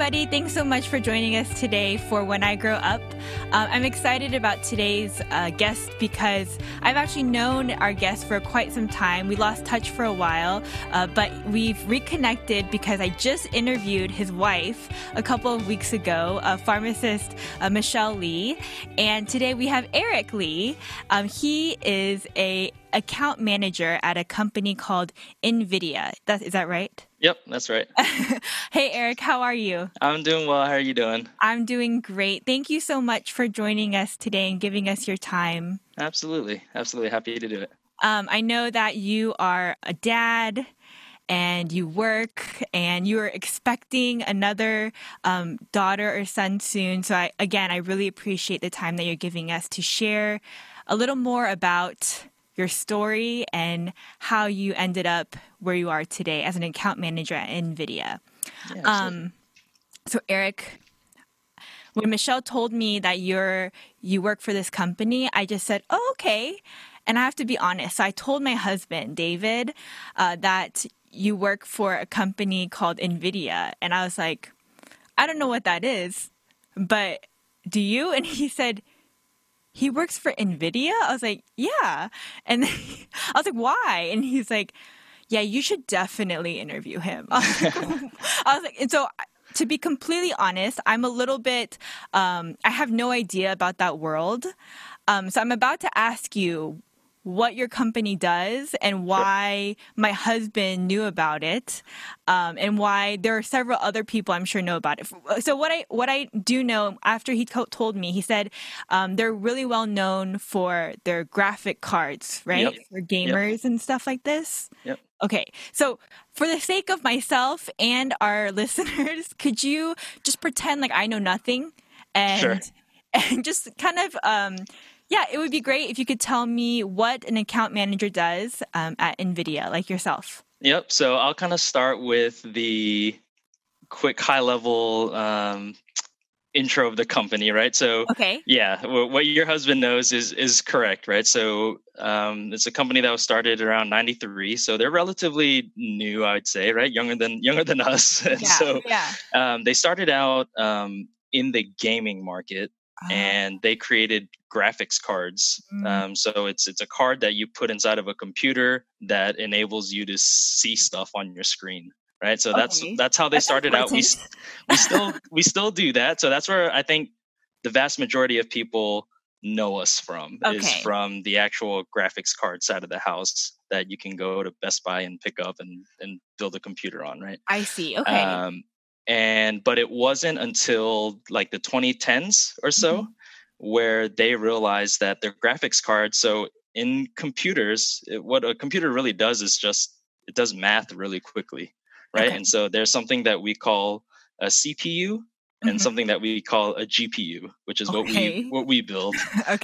everybody. Thanks so much for joining us today for When I Grow Up. I'm excited about today's guest because I've actually known our guest for quite some time. We lost touch for a while, but we've reconnected because I just interviewed his wife a couple of weeks ago, pharmacist Michelle Lee. And today we have Eric Lee. He is a account manager at a company called Nvidia. Is that right? Yep, that's right. Hey, Eric, how are you? I'm doing well. How are you doing? I'm doing great. Thank you so much for joining us today and giving us your time. Absolutely. Absolutely happy to do it. I know that you are a dad and you work and you are expecting another daughter or son soon. So I really appreciate the time that you're giving us to share a little more about your story and how you ended up where you are today as an account manager at Nvidia. Yeah, so Eric, when Michelle told me that you work for this company, I just said, "Oh, okay." And I have to be honest. So I told my husband, David, that you work for a company called Nvidia. And I was like, "I don't know what that is, but do you?" And he said, "He works for Nvidia?" I was like, "Yeah." And then I was like, "Why?" And he's like, "Yeah, you should definitely interview him." I was like, and so to be completely honest, I'm a little bit, I have no idea about that world. So I'm about to ask you what your company does and why my husband knew about it, and why there are several other people I'm sure know about it. So what I do know, after he told me, he said they're really well known for their graphic cards, right? Yep. For gamers and stuff like this. Yep. Okay, so for the sake of myself and our listeners, could you just pretend like I know nothing and just kind of it would be great if you could tell me what an account manager does at Nvidia, like yourself. Yep. So I'll kind of start with the quick high level intro of the company, right? So Okay. yeah, what your husband knows is correct, right? So it's a company that was started around 93, so they're relatively new, I would say, right? Younger than us. And they started out in the gaming market, and they created graphics cards. So it's a card that you put inside of a computer that enables you to see stuff on your screen. Right. So that's how they started out. We still do that. So that's where I think the vast majority of people know us from, is from the actual graphics card side of the house that you can go to Best Buy and pick up and build a computer on. Right. I see. Okay. But it wasn't until like the 2010s or so where they realized that their graphics cards, so in computers, what a computer really does is it does math really quickly. Right. And so there's something that we call a CPU and something that we call a GPU, which is what we build.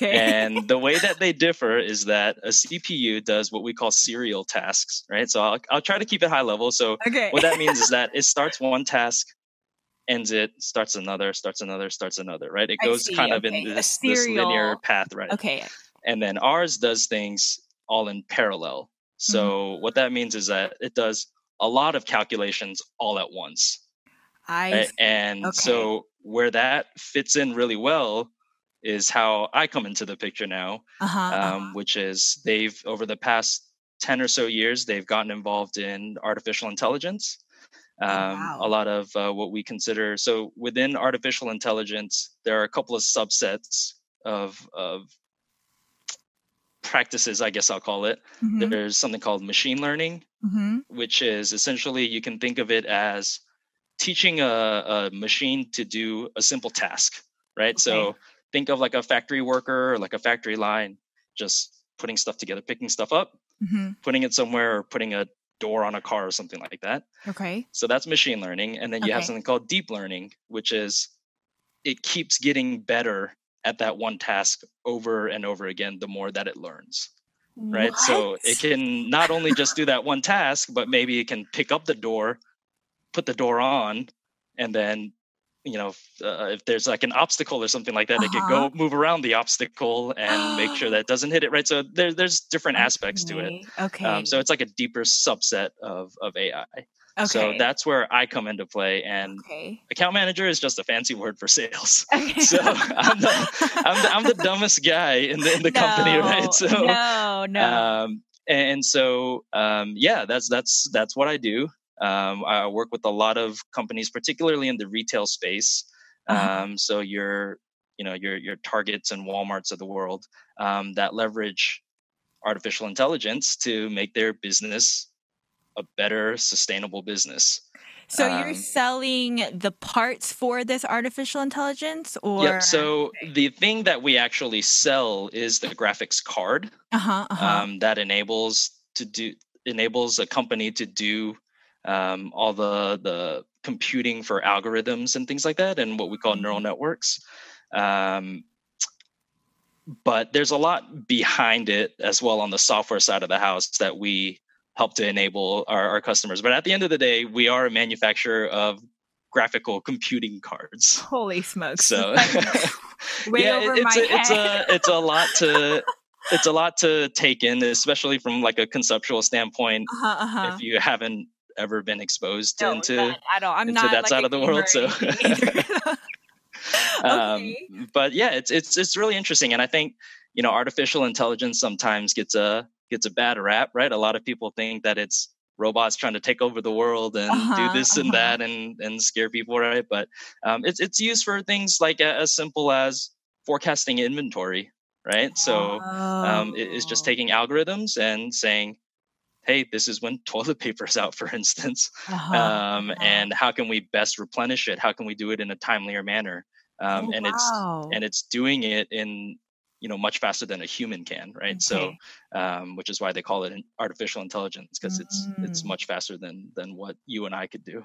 And the way that they differ is that a CPU does what we call serial tasks. Right. So I'll try to keep it high level. So what that means is that it starts one task, ends it, starts another, right? It goes kind of in this linear path, right? Okay. And then ours does things all in parallel. So what that means is that it does a lot of calculations all at once. So where that fits in really well is how I come into the picture now, which is they've, over the past 10 or so years, they've gotten involved in artificial intelligence. A lot of what we consider, so within artificial intelligence, there are a couple of subsets of practices, I guess I'll call it. There's something called machine learning, which is essentially, you can think of it as teaching a machine to do a simple task, right? So think of like a factory worker or like a factory line, just putting stuff together, picking stuff up, putting it somewhere, or putting a door on a car or something like that. So that's machine learning. And then you have something called deep learning, which is it keeps getting better at that one task over and over again the more that it learns. Right. So it can not only just do that one task, but maybe it can pick up the door, put the door on, and then, if there's like an obstacle or something like that, it could go move around the obstacle and make sure that it doesn't hit it. Right. So there's different aspects to it. So it's like a deeper subset of AI. So Okay. that's where I come into play. And Okay. account manager is just a fancy word for sales. Okay. So I'm the dumbest guy in the company, right? No, So no, no. yeah, that's what I do. I work with a lot of companies, particularly in the retail space. Uh-huh. So your Targets and Walmarts of the world, that leverage artificial intelligence to make their business a better, sustainable business. So you're Um, selling the parts for this artificial intelligence yep. or So the thing that we actually sell is the graphics card, uh-huh, uh-huh. that enables a company to do, all the computing for algorithms and things like that, and what we call neural Mm. networks. Um, but there's a lot behind it as well on the software side of the house that we help to enable our customers. But at the end of the day, we are a manufacturer of graphical computing cards. Holy smokes. It's So like way yeah, over my head. it's a lot to take in, especially from like a conceptual standpoint, Uh-huh, uh-huh. if you haven't ever been exposed No, none at all. I'm into not that like side a of the gamer world. or So anything either. um, Okay. but yeah, it's really interesting, and I think artificial intelligence sometimes gets a bad rap, right? A lot of people think that it's robots trying to take over the world and do Uh-huh, this and uh-huh. that and scare people, right? But it's used for things like as simple as forecasting inventory, right? So it's just Oh. taking algorithms and saying, hey, this is when toilet paper is out, for instance, Uh-huh, uh-huh. and how can we best replenish it? How can we do it in a timelier manner? Oh, And wow. it's doing it in much faster than a human can, right? So Okay. which is why they call it an artificial intelligence, because it's Mm. much faster than what you and I could do.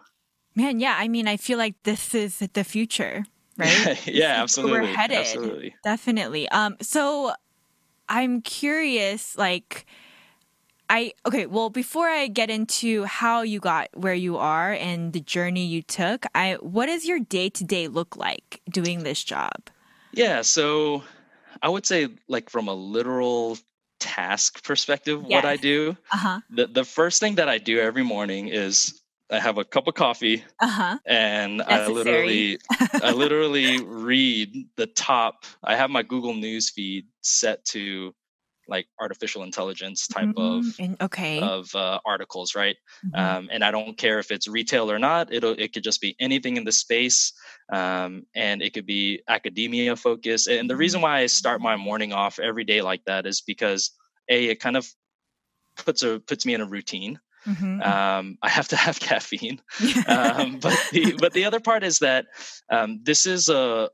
Man, yeah, I mean, I feel like this is the future, right? This Yeah, is where we're absolutely, headed. absolutely. Definitely. So I'm curious, like, okay, well, before I get into how you got where you are and the journey you took, what does your day-to-day look like doing this job? Yeah, so I would say, like, from a literal task perspective, what Yes. I do, Uh-huh. the first thing that I do every morning is I have a cup of coffee, Uh-huh. and Necessary. I literally read the top. I have my Google News feed set to like artificial intelligence type And okay. of articles, right? Mhm. And I don't care if it's retail or not. It could just be anything in the space, and it could be academia focused. And the reason why I start my morning off every day like that is because it kind of puts me in a routine. Mhm. I have to have caffeine, Mhm. but the other part is that this is a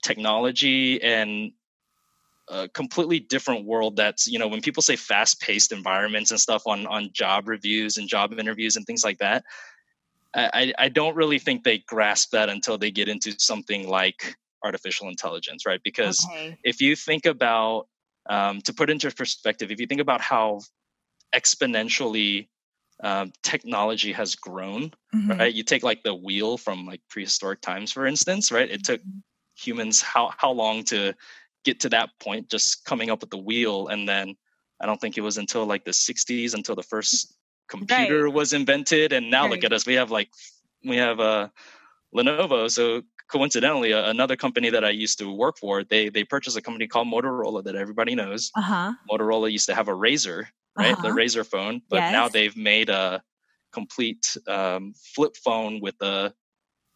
technology and a completely different world. That's when people say fast paced environments and stuff on job reviews and job interviews and things like that, I don't really think they grasp that until they get into something like artificial intelligence, right? Because Okay. if you think about, to put into perspective, if you think about how exponentially technology has grown, Mhm. right? You take like the wheel from like prehistoric times, for instance, right? It took humans how long to get to that point, just coming up with the wheel, and then I don't think it was until like the 60s until the first Right, computer was invented, and now look right. at us. We have Lenovo. So coincidentally, another company that I used to work for, they purchased a company called Motorola that everybody knows. Uh-huh. Motorola used to have a Razor, right? The Uh-huh. Razor phone, but Yes. now they've made a complete flip phone with a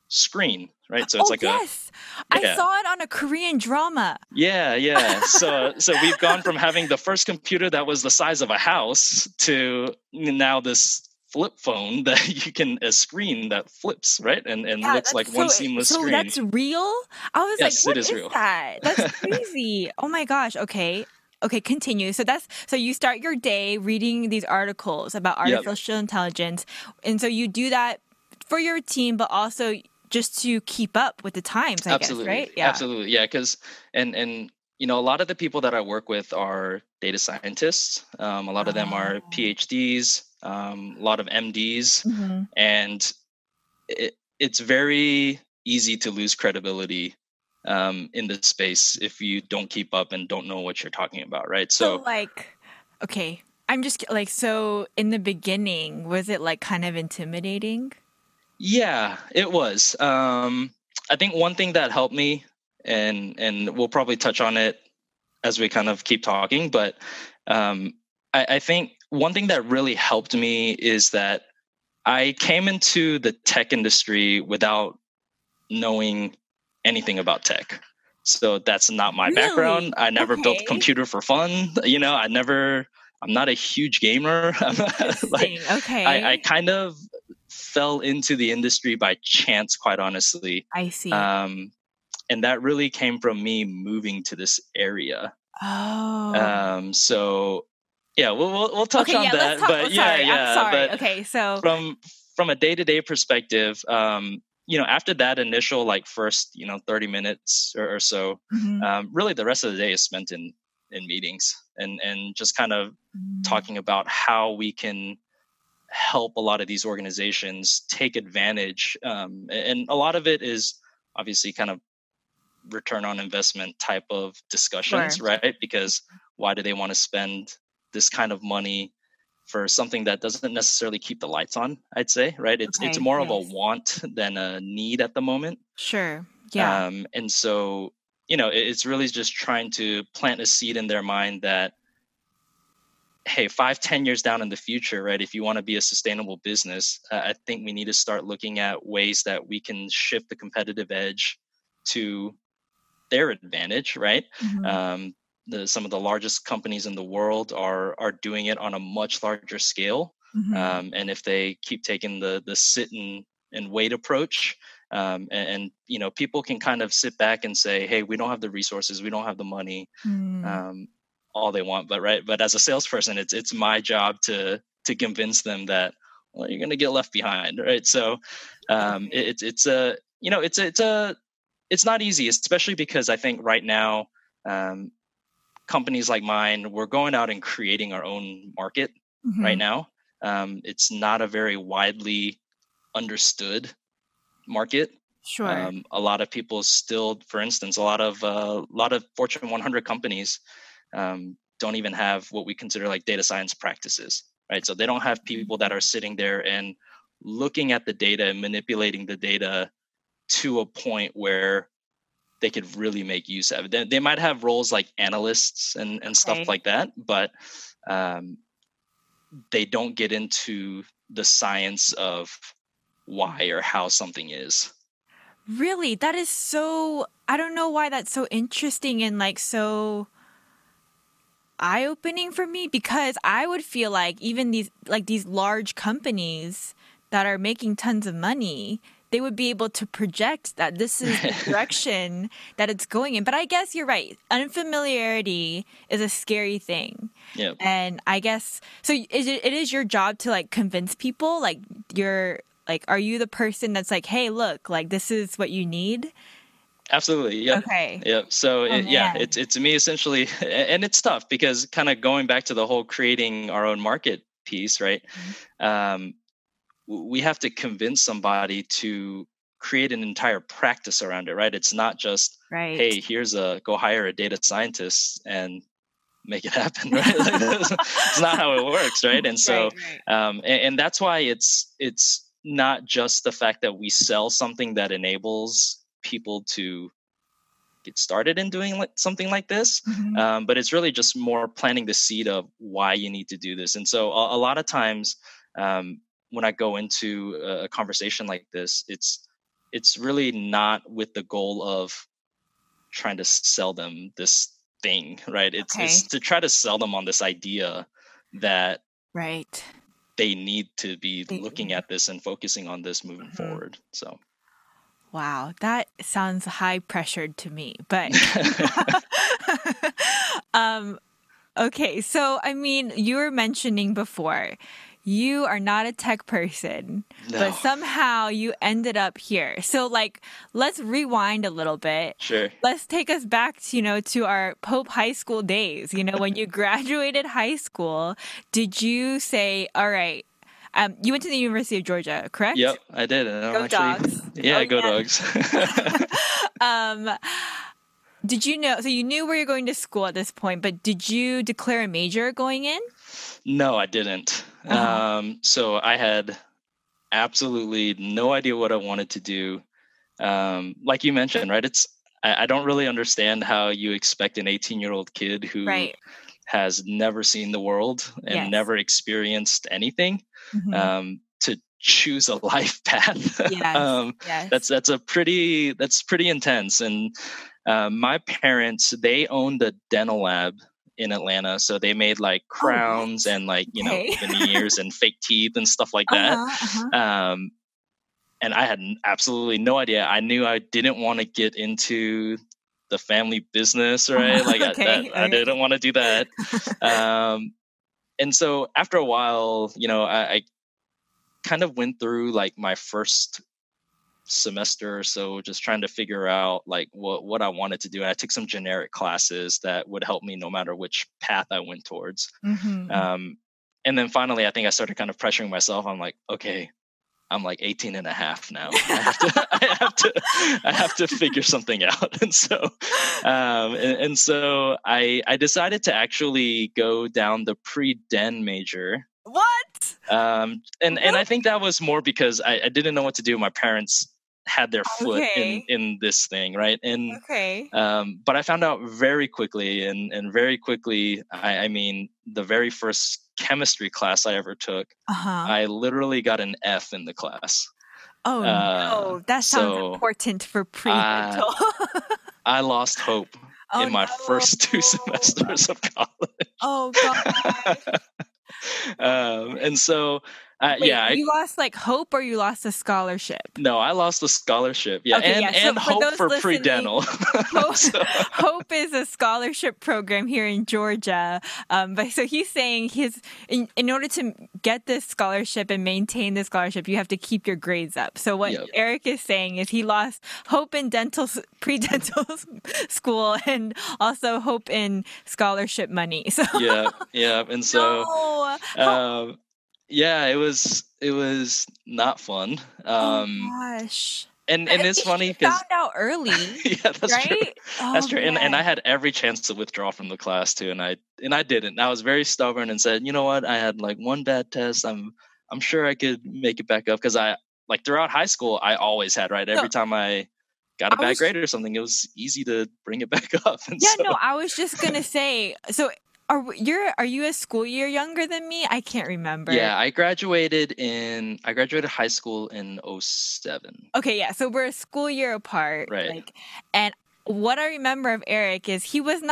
screen, right? So it's Oh, like a yes. I yeah, saw it on a Korean drama. yeah. So we've gone from having the first computer that was the size of a house to now this flip phone that you can a screen that flips, right? And Yeah, looks like one seamless so screen. that's real? I was like, Yes, it "What is is real. that? That's crazy." Oh my gosh, okay. Okay, continue. So you start your day reading these articles about Yep. artificial intelligence, and so you do that for your team, but also just to keep up with the times, I guess, Absolutely. right? Yeah. Absolutely. Yeah. Because, and a lot of the people that I work with are data scientists. A lot of them are Oh. PhDs, a lot of MDs, Mhm. and it's very easy to lose credibility in this space if you don't keep up and don't know what you're talking about, right? So So like, okay. I'm just like, so in the beginning, was it like kind of intimidating? Yeah, it was. I think one thing that helped me, and we'll probably touch on it as we kind of keep talking, but um, I think one thing that really helped me is that I came into the tech industry without knowing anything about tech. So that's not my background. Really? I never built a Okay. computer for fun. I'm not a huge gamer. Like, Interesting. I Okay. kind of fell into the industry by chance, quite honestly. I see. Um, and that really came from me moving to this area. Oh. So yeah, we'll touch Okay, on yeah, let's that. talk. Oh, But yeah, sorry. I'm yeah. sorry. But Okay, so from a day-to-day perspective, after that initial like first 30 minutes or so, mhm. really the rest of the day is spent in meetings and just kind of Mm, talking about how we can help a lot of these organizations take advantage, and a lot of it is obviously kind of return on investment type of discussions, sure. right? Because why do they want to spend this kind of money for something that doesn't necessarily keep the lights on? I'd say, right? It's Okay, more of a yes. want than a need at the moment. Sure. Yeah. And so, it's really just trying to plant a seed in their mind that, hey, 5, 10 years down in the future, right? If you want to be a sustainable business, I think we need to start looking at ways that we can shift the competitive edge to their advantage, right? Mhm. Some of the largest companies in the world are doing it on a much larger scale, Mhm. and if they keep taking the sit and wait approach, and people can kind of sit back and say, hey, we don't have the resources, we don't have the money, Mm. um, all they want, but as a salesperson, it's my job to convince them that, well, you're going to get left behind, right? So it's a it's not easy, especially because I think right now, um, companies like mine, we're going out and creating our own market right Mhm. now. It's not a very widely understood market. Sure. A lot of people still, for instance, a lot of Fortune 100 companies don't even have what we consider like data science practices, right? So they don't have people that are sitting there and looking at the data and manipulating the data to a point where they could really make use of it. They might have roles like analysts and stuff Okay. like that, but um, they don't get into the science of why or how something is. Really? That is so, I don't know why that's so interesting and like so eye-opening for me because I would feel like even these large companies that are making tons of money, they would be able to project that this is the direction that it's going in. But I guess you're right. Unfamiliarity is a scary thing. Yeah, And I guess so it is your job to like convince people like you're like are you the person that's like, "Hey, look, like this is what you need?" absolutely. Yep. Okay. Yep. So Oh yeah, man. it's me essentially, and it's tough because kind of going back to the whole creating our own market piece, right? Um, we have to convince somebody to create an entire practice around it, right? It's not just, Right. hey, here's a go hire a data scientist and make it happen, right? Like, it's not how it works, right? And so, Right, right. and that's why it's not just the fact that we sell something that enables people to get started in doing something like this, Mhm. but it's really just more planting the seed of why you need to do this. And so, a lot of times, um, when I go into a conversation like this, it's really not with the goal of trying to sell them this thing, right? It's Okay. to try to sell them on this idea that Right. they need to be looking Mhm. at this and focusing on this moving forward. So Wow, that sounds high pressured to me. But um okay, so I mean, you were mentioning before you are not a tech person, but no, somehow you ended up here. So like let's rewind a little bit. sure. Let's take us back to, to our Pope high school days. When you graduated high school, did you say, all right, you went to the University of Georgia, correct? Yep, I did. And I'm Go actually, dogs. Oh yeah, go dogs. yeah. Um, Did you know? So you knew where you're going to school at this point, but did you declare a major going in? No, I didn't. Uh-huh. So I had absolutely no idea what I wanted to do. Like you mentioned, right? I don't really understand how you expect an 18-year-old kid who Right. has never seen the world and Yes. never experienced anything Mm-hmm. to choose a life path. Yes. Yes. That's pretty intense. And my parents, they owned a dental lab in Atlanta, so they made like Oh, crowns what? and like Okay. veneers and fake teeth and stuff like that. Uh-huh. Uh-huh. Um, and I had absolutely no idea. I knew I didn't want to get into the family business, right? Uh-huh. Like Okay. I Okay. didn't want to do that. Um, and so after a while, I kind of went through like my first semester or so just trying to figure out like what I wanted to do. And I took some generic classes that would help me no matter which path I went towards. Mm-hmm. Um, and then finally, I think I started kind of pressuring myself. I'm like, okay, I'm like 18 and a half now. I have to, I have to figure something out. And so, and so I decided to actually go down the pre-den major. What? And I Really? think that was more because I didn't know what to do. My parents had their foot Okay. in this thing, right? And Okay. but I found out very quickly, and very quickly, I mean, the very first chemistry class I ever took, Uh-huh. I literally got an F in the class. Oh no, that sounds So important for I pre-dental. I lost hope Oh in my no. first two semesters of college. Oh gosh. And so, Wait, yeah, you lost like hope or you lost a scholarship? no, I lost the scholarship. Yeah, Okay, yeah. and So for hope those for listening, pre-dental. Hope, So, Hope is a scholarship program here in Georgia. But so he's saying in order to get this scholarship and maintain the scholarship, you have to keep your grades up. So what yep, Eric is saying is he lost hope in pre-dental school and also hope in scholarship money. So yeah, yeah, and so, no, how? um, yeah, it was not fun. Oh gosh. But And at it's least funny you because found out early, yeah, that's true. right? That's Oh true. And I man. had every chance to withdraw from the class too, and I didn't. I was very stubborn and said, you know what? I had like one bad test. I'm sure I could make it back up because I like throughout high school I always had right. So Every time I got a I bad was grade or something, it was easy to bring it back up. And Yeah, so no, I was just gonna say, so are you a school year younger than me? I can't remember. yeah, I graduated high school in '07. Okay, yeah, so we're a school year apart, Right. like, and what I remember of Eric is he was in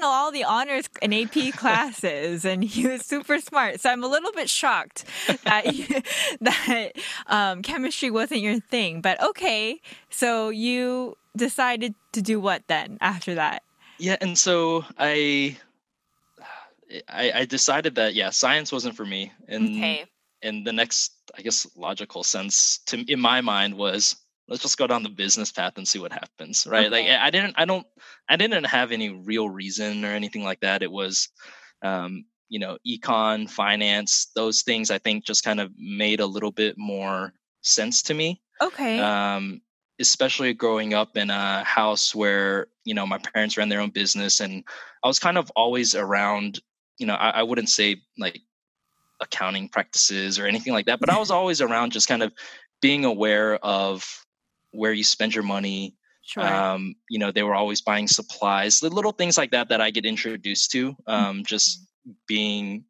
all the honors and AP classes, and he was super smart. So I'm a little bit shocked that that chemistry wasn't your thing. But okay, so you decided to do what then after that? Yeah, and so I decided that yeah, science wasn't for me, Okay. and the next I guess logical sense to in my mind was let's just go down the business path and see what happens, right? Like Okay. I didn't have any real reason or anything like that. It was econ, finance, those things I think just kind of made a little bit more sense to me. Okay. Um, Especially growing up in a house where my parents ran their own business, and I was kind of always around. I wouldn't say like accounting practices or anything like that, but I was always around just kind of being aware of where you spend your money. Sure. They were always buying supplies, the little things like that that I get introduced to, just being,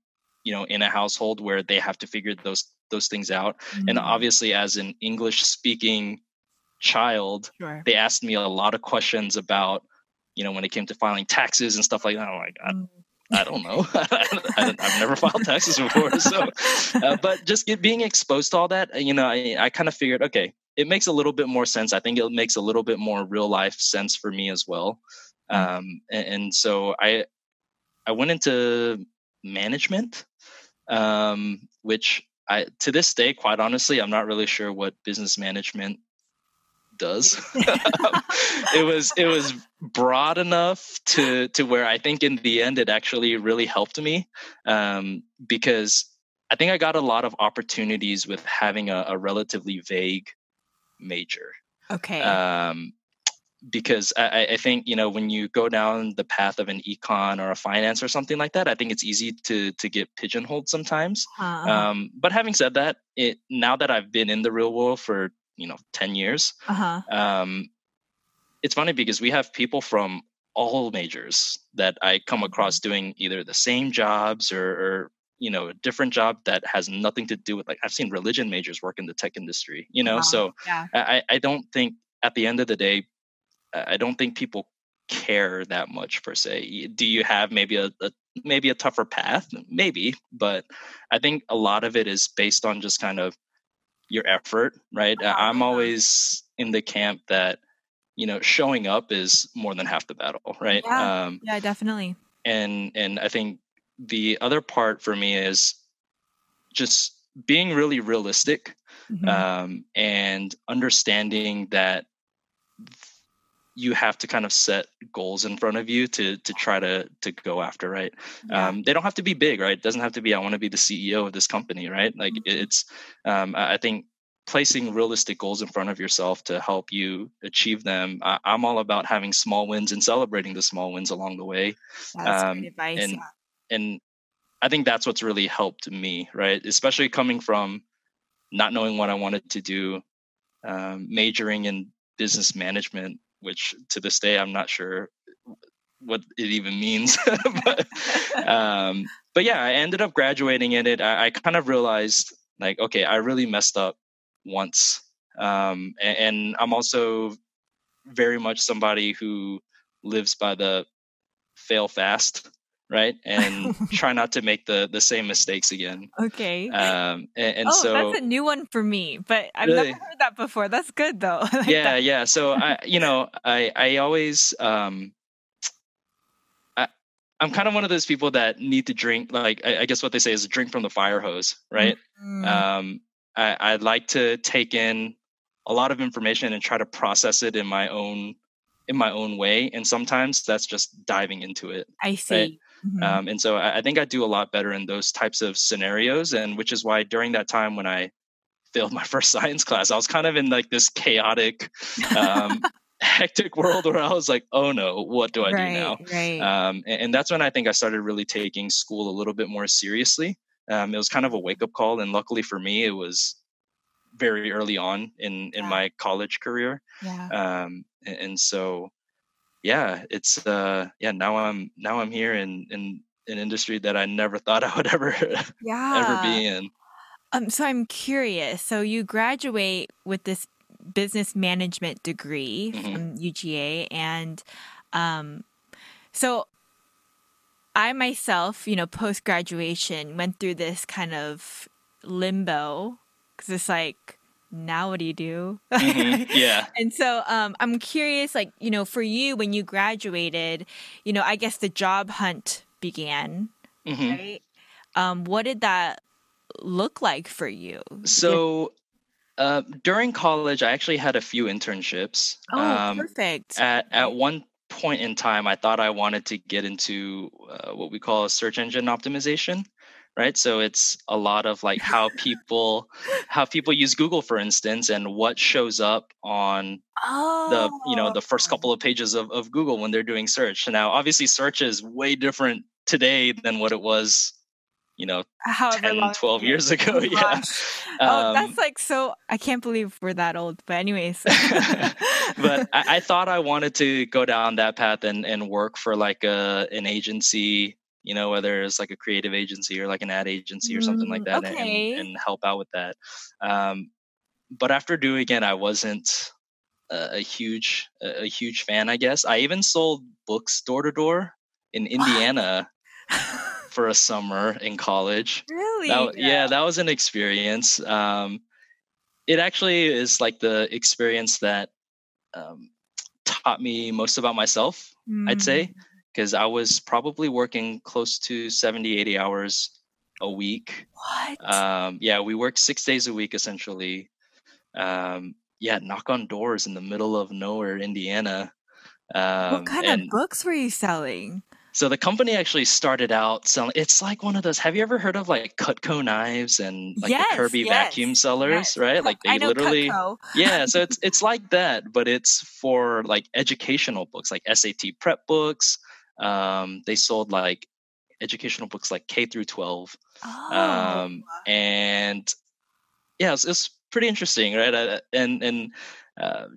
in a household where they have to figure those things out. And Mm, obviously, as an English speaking child, sure. they asked me a lot of questions about, when it came to filing taxes and stuff like that. I'm like, Mm. I don't know. I've never filed taxes before. So, but just being exposed to all that, I kind of figured, okay, it makes a little bit more sense. I think it makes a little bit more real life sense for me as well. Mm. And so I went into management, which to this day, quite honestly, I'm not really sure what business management does. It was broad enough to where I think in the end it actually really helped me, because I think I got a lot of opportunities with having a relatively vague major, Okay. um, because I think, when you go down the path of an econ or a finance or something like that, I think it's easy to get pigeonholed sometimes. Uh-huh. But having said that, now that I've been in the real world for 10 years, Uh-huh. um, it's funny because we have people from all majors that I come across doing either the same jobs or a different job that has nothing to do with, like, I've seen religion majors work in the tech industry. Uh-huh. So Yeah. I don't think at the end of the day, I don't think people care that much per se. Do you have maybe maybe a tougher path? Maybe, but I think a lot of it is based on just kind of your effort, right? I'm always in the camp that showing up is more than half the battle, right? Yeah. Yeah, definitely. And I think the other part for me is just being really realistic, Mm-hmm. and understanding that you have to kind of set goals in front of you to try to go after, right? Yeah. They don't have to be big, right? It doesn't have to be, I want to be the CEO of this company, right? Like, it's I think placing realistic goals in front of yourself to help you achieve them. I'm all about having small wins and celebrating the small wins along the way. That's great advice. And and I think that's what's really helped me, right? Especially coming from not knowing what I wanted to do, majoring in business management, which to this day I'm not sure what it even means. but but yeah, I ended up graduating in it. I kind of realized, like, okay, I really messed up once, and I'm also very much somebody who lives by the fail fast, right, and try not to make the same mistakes again. Okay. And Oh, that's so a new one for me, but I've never really, heard that before. That's good though. I like that. yeah. So I always I, I'm kind of one of those people that need to drink, like, I guess what they say is drink from the fire hose, right? Mm, Um, I like to take in a lot of information and try to process it in my own way, and sometimes that's just diving into it, I right? see. Hmm. And so I think I do a lot better in those types of scenarios, and which is why during that time when I failed my first science class, I was kind of in like this chaotic, hectic world where I was like, oh no, what do I do Right, now? right. And that's when I think I started really taking school a little bit more seriously. It was kind of a wake up call, and luckily for me, it was very early on in Yeah, my college career. yeah, And so yeah, it's yeah, now I'm here in an industry that I never thought I would ever ever yeah. be in. So I'm curious. So you graduate with this business management degree Hmm. from UGA, and um, so I myself, post graduation, went through this kind of limbo because it's like, now what do you do? Yeah. And so I'm curious, like, for you, when you graduated, I guess the job hunt began, Hmm. right? What did that look like for you? Yeah. So during college, I actually had a few internships. Oh, perfect. At Okay. one point in time, I thought I wanted to get into what we call search engine optimization, right? So it's a lot of like how people use Google, for instance, and what shows up on the first Oh, couple of pages of Google when they're doing search. Now, obviously, search is way different today than what it was, you know, however 10, long 12 ago. years ago. Oh Yeah. gosh. Oh, that's Um, like so. I can't believe we're that old. But anyways. but I thought I wanted to go down that path and work for like an agency, whether it's like a creative agency or like an ad agency or something like that, and Okay. and help out with that. Um, but after doing it, I wasn't a huge fan, I guess. I even sold books door to door in What? Indiana for a summer in college. Really? Yeah, that was an experience. It actually is like the experience that um, taught me most about myself, I'd Mm, say, because I was probably working close to 70, 80 hours a week. what? Yeah, we worked 6 days a week essentially. Yeah, knock on doors in the middle of nowhere, Indiana. What kind of And books were you selling? So the company actually started out selling. It's like one of those. Have you ever heard of like Cutco knives and like the Yes, Kirby vacuum yes, sellers, yes. right? Like I they know literally, Cutco. yeah. So it's like that, but it's for like educational books, like SAT prep books. They sold like educational books like K through 12, Oh, and yeah, it's pretty interesting, right? And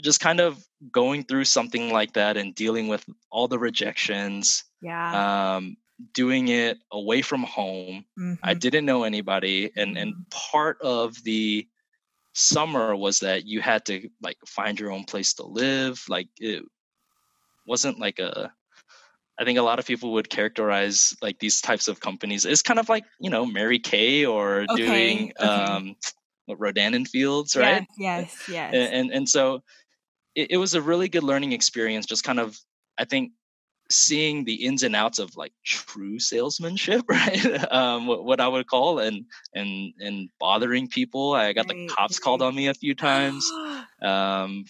just kind of going through something like that and dealing with all the rejections, yeah. um, doing it away from home. I Mm-hmm. didn't know anybody, and Mm-hmm. part of the summer was that you had to like find your own place to live. Like it wasn't like a I think a lot of people would characterize like these types of companies as kind of like, Mary Kay or Okay, doing okay. what Rodan and Fields, right? Yes, yes, yes. And so it was a really good learning experience, just kind of, I think, seeing the ins and outs of like true salesmanship, right? What I would call, and bothering people. I got the Right, cops called on me a few times right.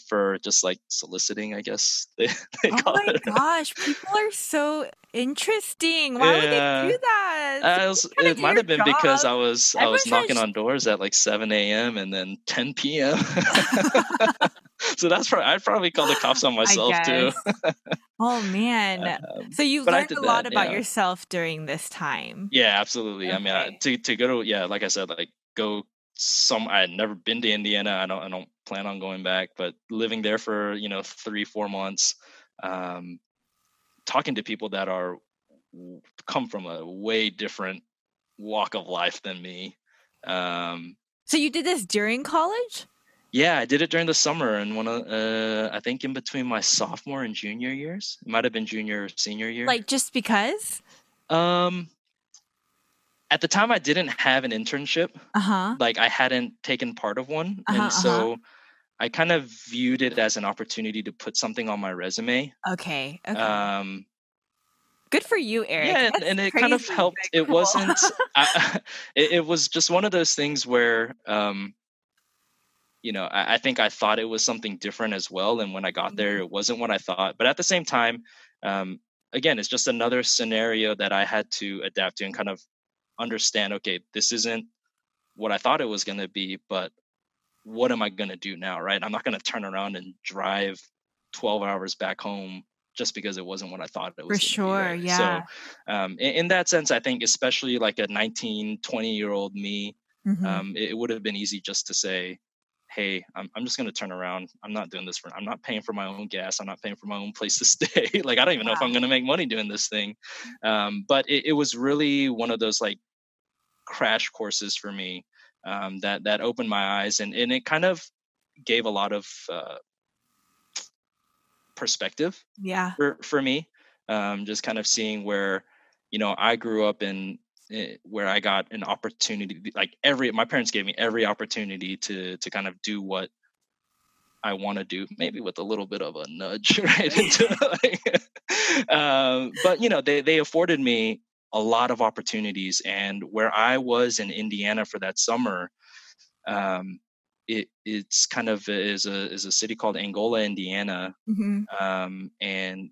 for just like soliciting, I guess they Oh call my it. gosh, people are so interesting. Why would they Yeah. do that? It's trying It to do might your have been because job. I was Everyone's trying knocking on doors at like 7 a.m. and then 10 p.m. So I'd probably call the cops on I myself too. guess. Oh man. So you But I learned did a lot that, about yeah. yourself during this time. Yeah, absolutely. I mean, Okay. to go to, yeah, like I said, like go I had never been to Indiana. I don't plan on going back, but living there for 3-4 months, um, talking to people that come from a way different walk of life than me. Um, So you did this during college? yeah, I did it during the summer, and I think in between my sophomore and junior years. It might have been junior or senior year. Like just because? Um, at the time I didn't have an internship. Uh-huh. Like I hadn't taken part of one, Uh-huh. and Uh-huh. so I kind of viewed it as an opportunity to put something on my resume. Okay. Okay. Um, Good for you, Eric. yeah, That's and it kind of crazy, helped. but It cool. wasn't. It was just one of those things where, I think I thought it was something different as well, and when I got there, Mhm. it wasn't what I thought. But at the same time, um, again, it's just another scenario that I had to adapt to and kind of understand. Okay, this isn't what I thought it was going to be, but what am I going to do now, right? I'm not going to turn around and drive 12 hours back home just because it wasn't what I thought it For was going to be, sure. right? So, Yeah. in that sense, I think especially like a 19, 20-year-old me, Hmm. it would have been easy just to say, hey, I'm just going to turn around. I'm not paying for my own gas. I'm not paying for my own place to stay. Like, I don't even know if I'm going to make money doing this thing. But it was really one of those like crash courses for me, that opened my eyes, and it kind of gave a lot of perspective Yeah. for me. Just kind of seeing where I grew up in, where I got an opportunity, like every my parents gave me every opportunity to kind of do what I want to do, maybe with a little bit of a nudge right into like, but they afforded me a lot of opportunities, and where I was in Indiana for that summer, um, it's kind of is a city called Angola, Indiana, Hmm. and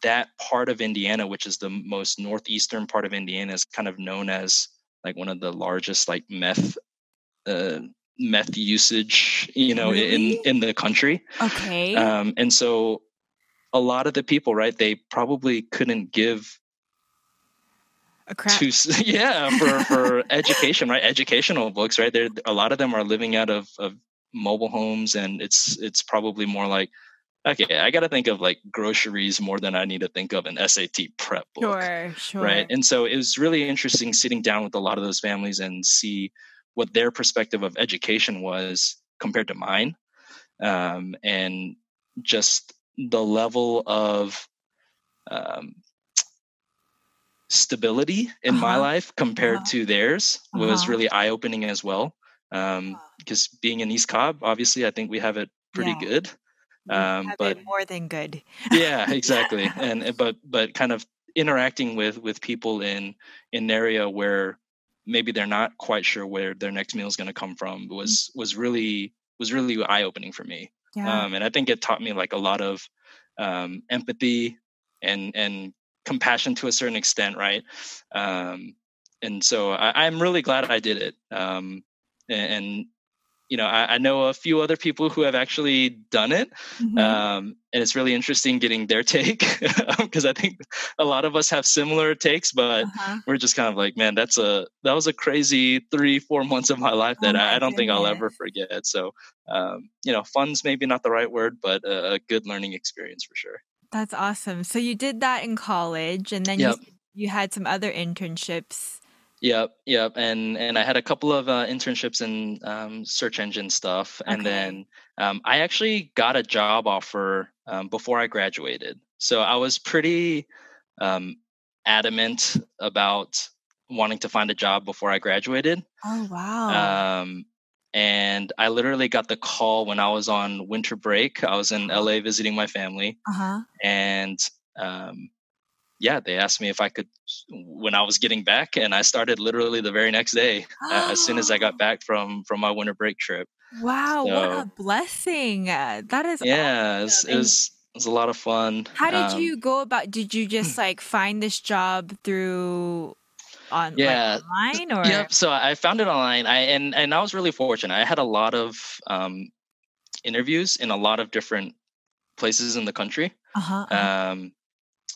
that part of Indiana, which is the most northeastern part of Indiana, is kind of known as like one of the largest like uh, meth usage, Really? in the country. Okay. And so a lot of the people, right, they probably couldn't give A crap. yeah, for education, right, educational books, right. There, a lot of them are living out of mobile homes, and it's probably more like, okay, I got to think of like groceries more than I need to think of an SAT prep book, Sure, right? sure. And so it was really interesting sitting down with a lot of those families and see what their perspective of education was compared to mine, and just the level of um, stability in my Uh-huh. life compared Uh-huh. to theirs was Uh-huh. really eye opening as well. Because being in East Cobb, obviously, I think we have it pretty Yeah. good. You have But it more than good. yeah, exactly. And but kind of interacting with people in an area where maybe they're not quite sure where their next meal is going to come from was really eye opening for me. Yeah. And I think it taught me like a lot of empathy and compassion to a certain extent, right? And so I'm really glad I did it. And I know a few other people who have actually done it. And it's really interesting getting their take because I think a lot of us have similar takes, but we're just kind of like, man, that was a crazy 3-4 months of my life Oh that my I don't think I'll goodness. ever forget. So, fun's maybe not the right word, but a good learning experience for sure. That's awesome. So you did that in college, and then Yep. you had some other internships. Yep. And I had a couple of internships in search engine stuff, and Okay. then I actually got a job offer before I graduated. So I was pretty um, adamant about wanting to find a job before I graduated. Oh, wow. Um, and I literally got the call when I was on winter break. I was in LA visiting my family, Uh-huh. and um, yeah, they asked me if I could when I was getting back, and I started literally the very next day as soon as I got back from my winter break trip. Wow, what a So blessing. That is yeah, awesome. And it was a lot of fun. how did you go about, did you just like find this job through Yeah, online or? yep. So I found it online. And I was really fortunate. I had a lot of interviews in a lot of different places in the country. Uh-huh, uh-huh. Um,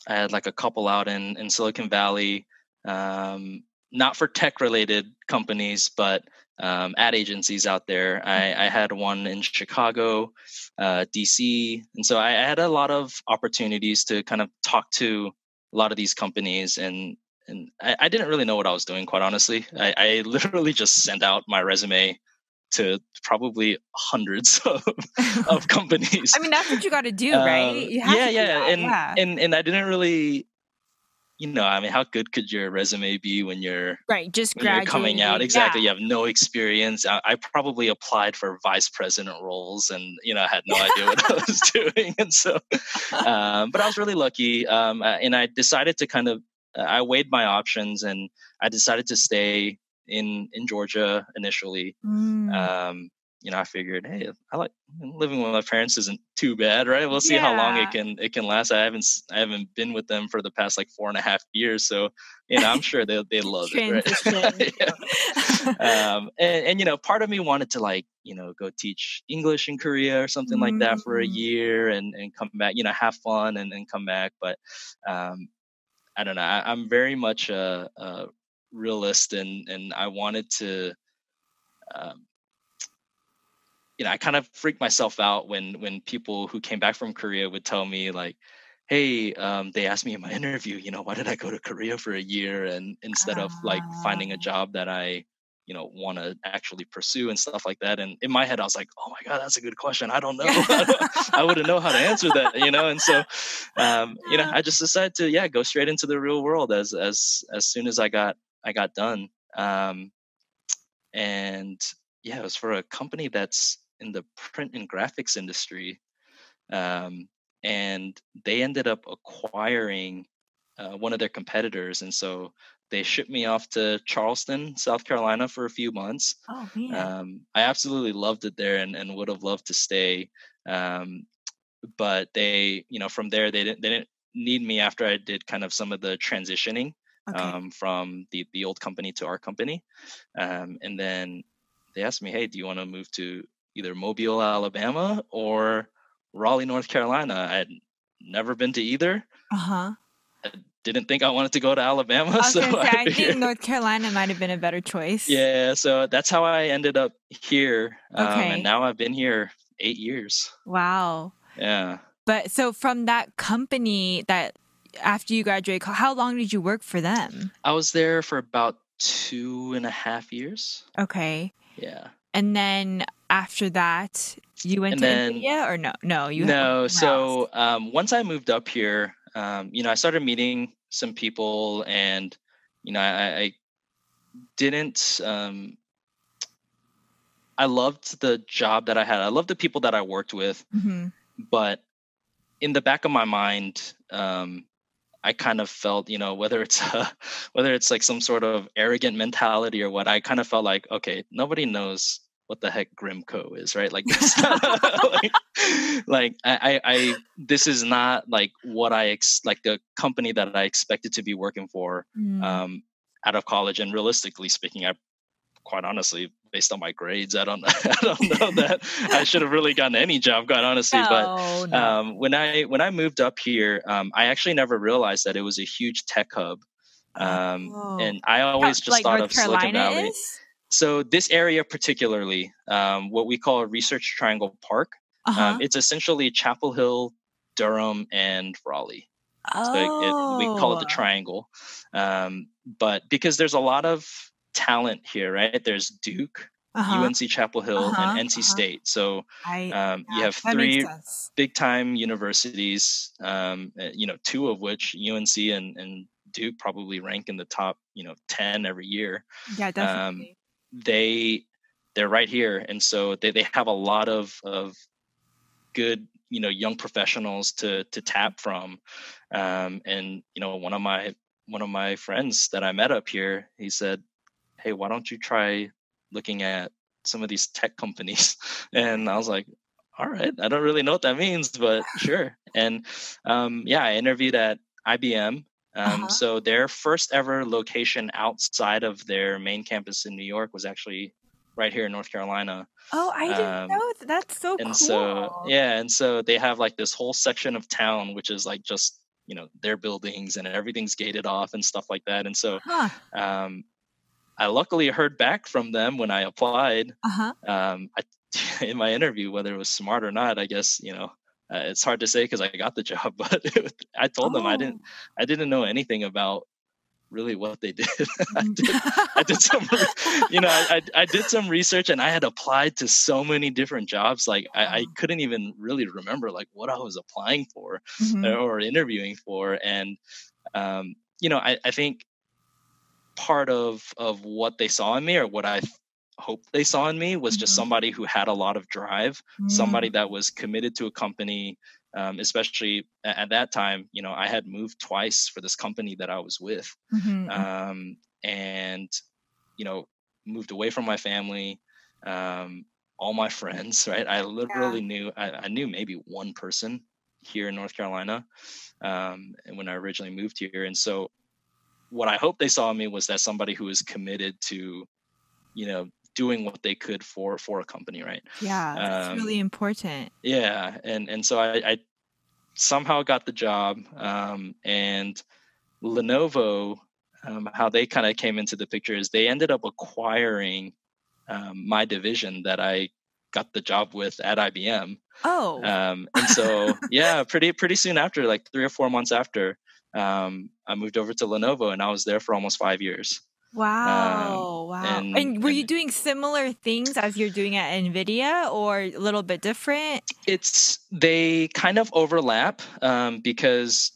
I had like a couple out in Silicon Valley, not for tech related companies, but ad agencies out there. I had one in Chicago, DC. And so I had a lot of opportunities to kind of talk to a lot of these companies. And I didn't really know what I was doing, quite honestly. I literally just sent out my resume to probably hundreds of companies. I mean, that's what you got to do, right? You have Yeah, to do yeah, that. Yeah. and I didn't really, I mean, how good could your resume be Right. Just when you're coming out? graduated. Exactly, Yeah. you have no experience. I probably applied for vice president roles, and I had no idea what I was doing, and so, but I was really lucky, and I decided to kind of, I weighed my options, and I decided to stay in Georgia initially. Mm. I figured, hey, I like living with my parents isn't too bad, right? We'll see how long Yeah. it can last. I haven't been with them for the past like 4.5 years, so I'm sure they love it, right? Transition. And part of me wanted to like go teach English in Korea or something like that for a Mm. year and come back, have fun and come back. But um, I don't know. I'm very much a realist, and I wanted to. Um, I kind of freaked myself out when people who came back from Korea would tell me like, "Hey, they asked me in my interview, why did I go to Korea for a year and instead of like Ah. finding a job that I, want to actually pursue and stuff like that." And in my head, I was like, "Oh my God, that's a good question. I don't know. I wouldn't know how to answer that." And so, I just decided to go straight into the real world as soon as I got done. And yeah, it was for a company that's in the print and graphics industry. um, and they ended up acquiring one of their competitors, and so they shipped me off to Charleston, South Carolina, for a few months. Oh man. I absolutely loved it there, and would have loved to stay. um, but they, from there, they didn't need me after I did kind of some of the transitioning Okay. from the old company to our company. And then they asked me, "Hey, do you want to move to either Mobile, Alabama, or Raleigh, North Carolina?" I had never been to either. Uh-huh. I didn't think I wanted to go to Alabama, I was so gonna say, I I think figured, North Carolina might have been a better choice. yeah. So that's how I ended up here, and Okay. now I've been here 8 years. Wow. Yeah. But so from that company that after you graduated, how long did you work for them? I was there for about 2.5 years. Okay. Yeah. And then after that, you went And to then Nvidia or no? No, you went no, somewhere else. so once I moved up here, I started meeting some people, and I didn't. I loved the job that I had. I loved the people that I worked with, Hmm. but in the back of my mind, I kind of felt, whether it's whether it's like some sort of arrogant mentality or what, I kind of felt like, okay, nobody knows what the heck Grimco is, right? Like that's not like I this is not like what like the company that I expected to be working for out of college. And realistically speaking, I quite honestly, based on my grades, I don't I don't know that I should have really gotten any job, quite honestly. But No. when I moved up here, I actually never realized that it was a huge tech hub. And I always just Like thought North of Silicon Carolina Valley. is? So this area particularly, what we call Research Triangle Park, it's essentially Chapel Hill, Durham, and Raleigh. So we call it the Triangle. But because there's a lot of talent here, right? There's Duke, UNC Chapel Hill, and NC State. So you have three big time universities, two of which, UNC and Duke, probably rank in the top 10 every year. Yeah, definitely. They're right here, and so they have a lot of good young professionals to tap from. And one of my friends that I met up here, he said, hey, why don't you try looking at some of these tech companies? And I was like, all right, I don't really know what that means, but sure. And I interviewed at IBM. So their first ever location outside of their main campus in New York was actually right here in North Carolina. Oh, I didn't know. That's so cool. And so they have like this whole section of town, which is like just, their buildings, and everything's gated off and stuff like that. And so I luckily heard back from them when I applied. In my interview, whether it was smart or not, I guess, it's hard to say because I got the job, but I told them I didn't know anything about really what they did. I did some, I did some research, and I had applied to so many different jobs. Like I couldn't even really remember like what I was applying for or interviewing for. And, I think part of what they saw in me, or what I hoped they saw in me, was just somebody who had a lot of drive, somebody that was committed to a company. Especially at that time, I had moved twice for this company that I was with, and moved away from my family, all my friends. Right, I literally knew I knew maybe one person here in North Carolina, and when I originally moved here. And so, what I hope they saw in me was that somebody who was committed to, doing what they could for a company, right? Yeah, that's really important. Yeah, and so I somehow got the job, and Lenovo, how they kind of came into the picture is they ended up acquiring my division that I got the job with at IBM. And so pretty soon after, like 3 or 4 months after, I moved over to Lenovo, and I was there for almost 5 years. Wow. And were you doing similar things as you're doing at Nvidia, or a little bit different? They kind of overlap, because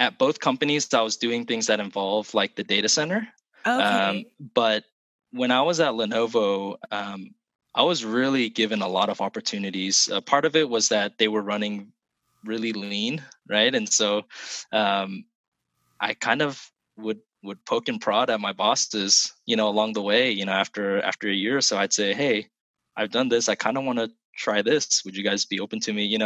at both companies I was doing things that involve like the data center. But when I was at Lenovo, I was really given a lot of opportunities. Part of it was that they were running really lean, right? And so I kind of would poke and prod at my bosses, along the way. After a year or so, I'd say, hey, I've done this, I kind of want to try this. Would you guys be open to me,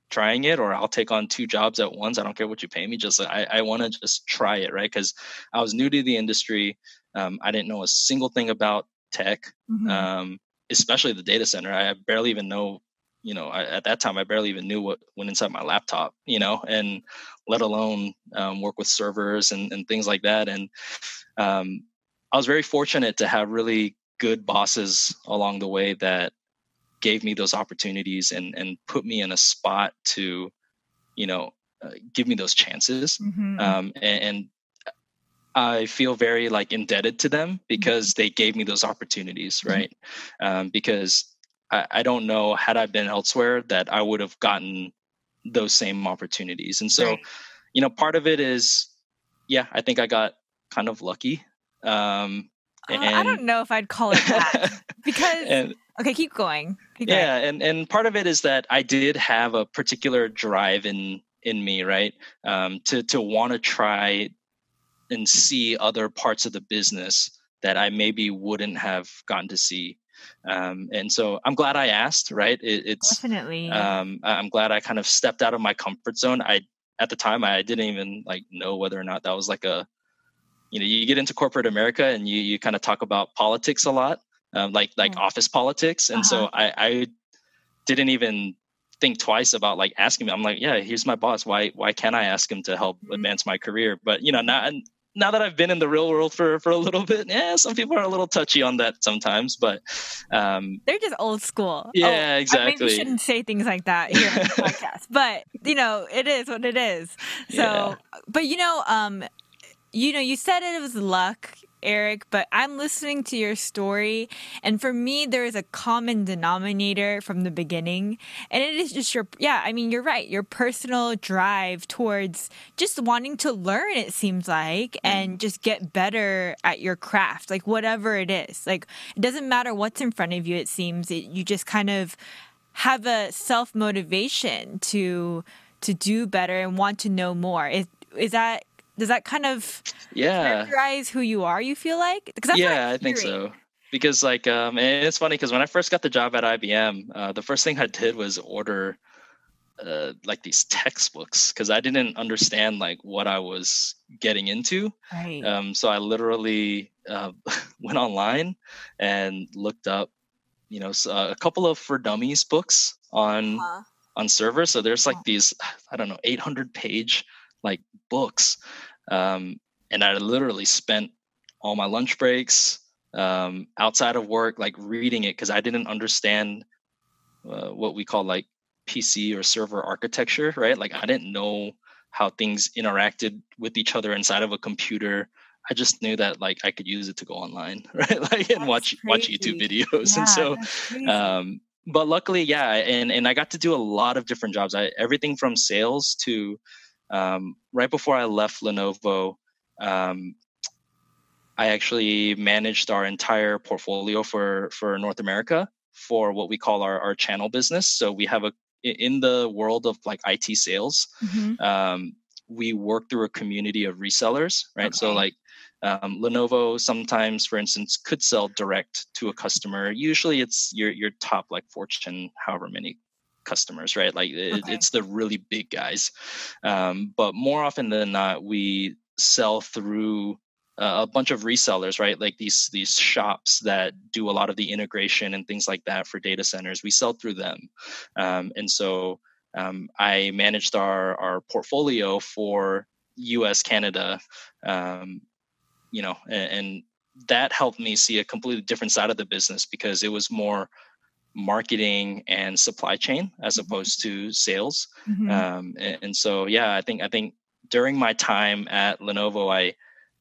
trying it? Or I'll take on 2 jobs at once. I don't care what you pay me. Just I want to just try it, right? Because I was new to the industry. I didn't know a single thing about tech, especially the data center. I barely even know, at that time, I barely even knew what went inside my laptop, and let alone work with servers and things like that. And I was very fortunate to have really good bosses along the way that gave me those opportunities and put me in a spot to, give me those chances. And I feel very like indebted to them because they gave me those opportunities, right? Because I don't know, had I been elsewhere, that I would have gotten those same opportunities. And so, part of it is, I think I got kind of lucky. I don't know if I'd call it that because okay, keep going. And part of it is that I did have a particular drive in me, right? To want to try and see other parts of the business that I maybe wouldn't have gotten to see And so I'm glad I asked, right? Definitely. I'm glad I kind of stepped out of my comfort zone. At the time, I didn't even like know whether or not that was like you get into corporate America and you kind of talk about politics a lot, like office politics. And so I didn't even think twice about like asking him. I'm like, yeah, here's my boss. Why can't I ask him to help advance my career? But now that I've been in the real world for a little bit, yeah, some people are a little touchy on that sometimes, but they're just old school. Yeah, exactly. I maybe shouldn't say things like that here on the podcast, but it is what it is. So, yeah. But you said it was luck, Eric, but I'm listening to your story, and for me, there is a common denominator from the beginning, and it is just you're right, your personal drive towards just wanting to learn, it seems like, and just get better at your craft, like whatever it is. Like, it doesn't matter what's in front of you, it seems. You just kind of have a self-motivation to do better and want to know more. Does that kind of characterize who you are, you feel like? Because I think so. Because and it's funny because when I first got the job at IBM, the first thing I did was order like these textbooks because I didn't understand like what I was getting into. Right. So I literally went online and looked up, a couple of For Dummies books on server. So there's like these, I don't know, 800-page like books. And I literally spent all my lunch breaks outside of work, like reading it because I didn't understand what we call like PC or server architecture, right? Like I didn't know how things interacted with each other inside of a computer. I just knew that like I could use it to go online, right? Like and watch YouTube videos. And so, but luckily, and I got to do a lot of different jobs. Everything from sales to right before I left Lenovo, I actually managed our entire portfolio for North America for what we call our channel business. So we have in the world of like IT sales, we work through a community of resellers, right? Okay. So like Lenovo sometimes, for instance, could sell direct to a customer. Usually it's your top like Fortune, however many customers, right? Like it's the really big guys. But more often than not, we sell through a bunch of resellers, right? Like these shops that do a lot of the integration and things like that for data centers. We sell through them. And so I managed our portfolio for US, Canada, and that helped me see a completely different side of the business because it was more marketing and supply chain as opposed to sales. And so, I think during my time at Lenovo,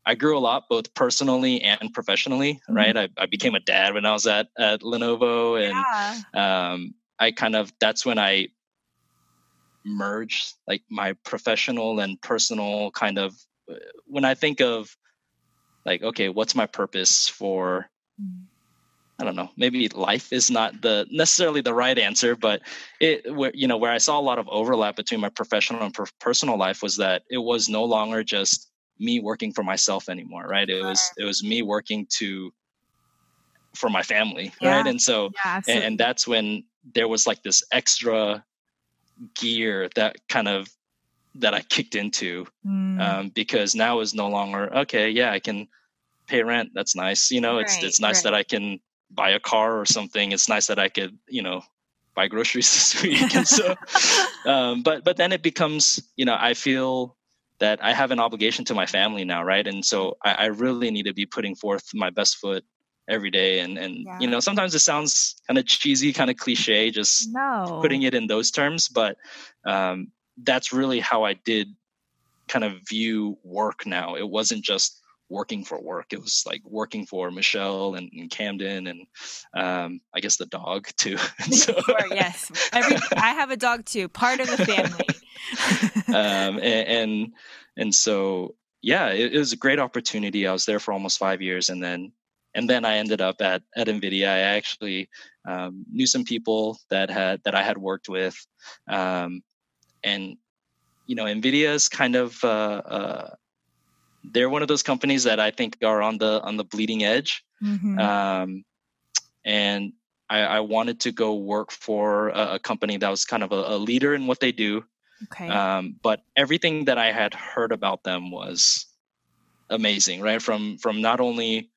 I grew a lot, both personally and professionally, right? I became a dad when I was at Lenovo, and that's when I merged like my professional and personal kind of, when I think of like, okay, what's my purpose for, I don't know, maybe life is not necessarily the right answer, but where I saw a lot of overlap between my professional and personal life was that it was no longer just me working for myself anymore, right? It was me working for my family, right? And so, and that's when there was like this extra gear that I kicked into, because now is no longer, okay, I can pay rent. That's nice. It's nice that I can buy a car or something. It's nice that I could, buy groceries this week. And so, but then it becomes, I feel that I have an obligation to my family now, right? And so I really need to be putting forth my best foot every day. And sometimes it sounds kind of cheesy, kind of cliche, just putting it in those terms. But that's really how I did kind of view work now. It wasn't just working for work. It was like working for Michelle and Camden and I guess the dog too. So, sure, yes. I have a dog too, part of the family. And so, it was a great opportunity. I was there for almost 5 years, and then I ended up at Nvidia. I actually knew some people that I had worked with, and Nvidia is kind of they're one of those companies that I think are on the bleeding edge. and I wanted to go work for a company that was kind of a leader in what they do. Okay. But everything that I had heard about them was amazing, right? From not only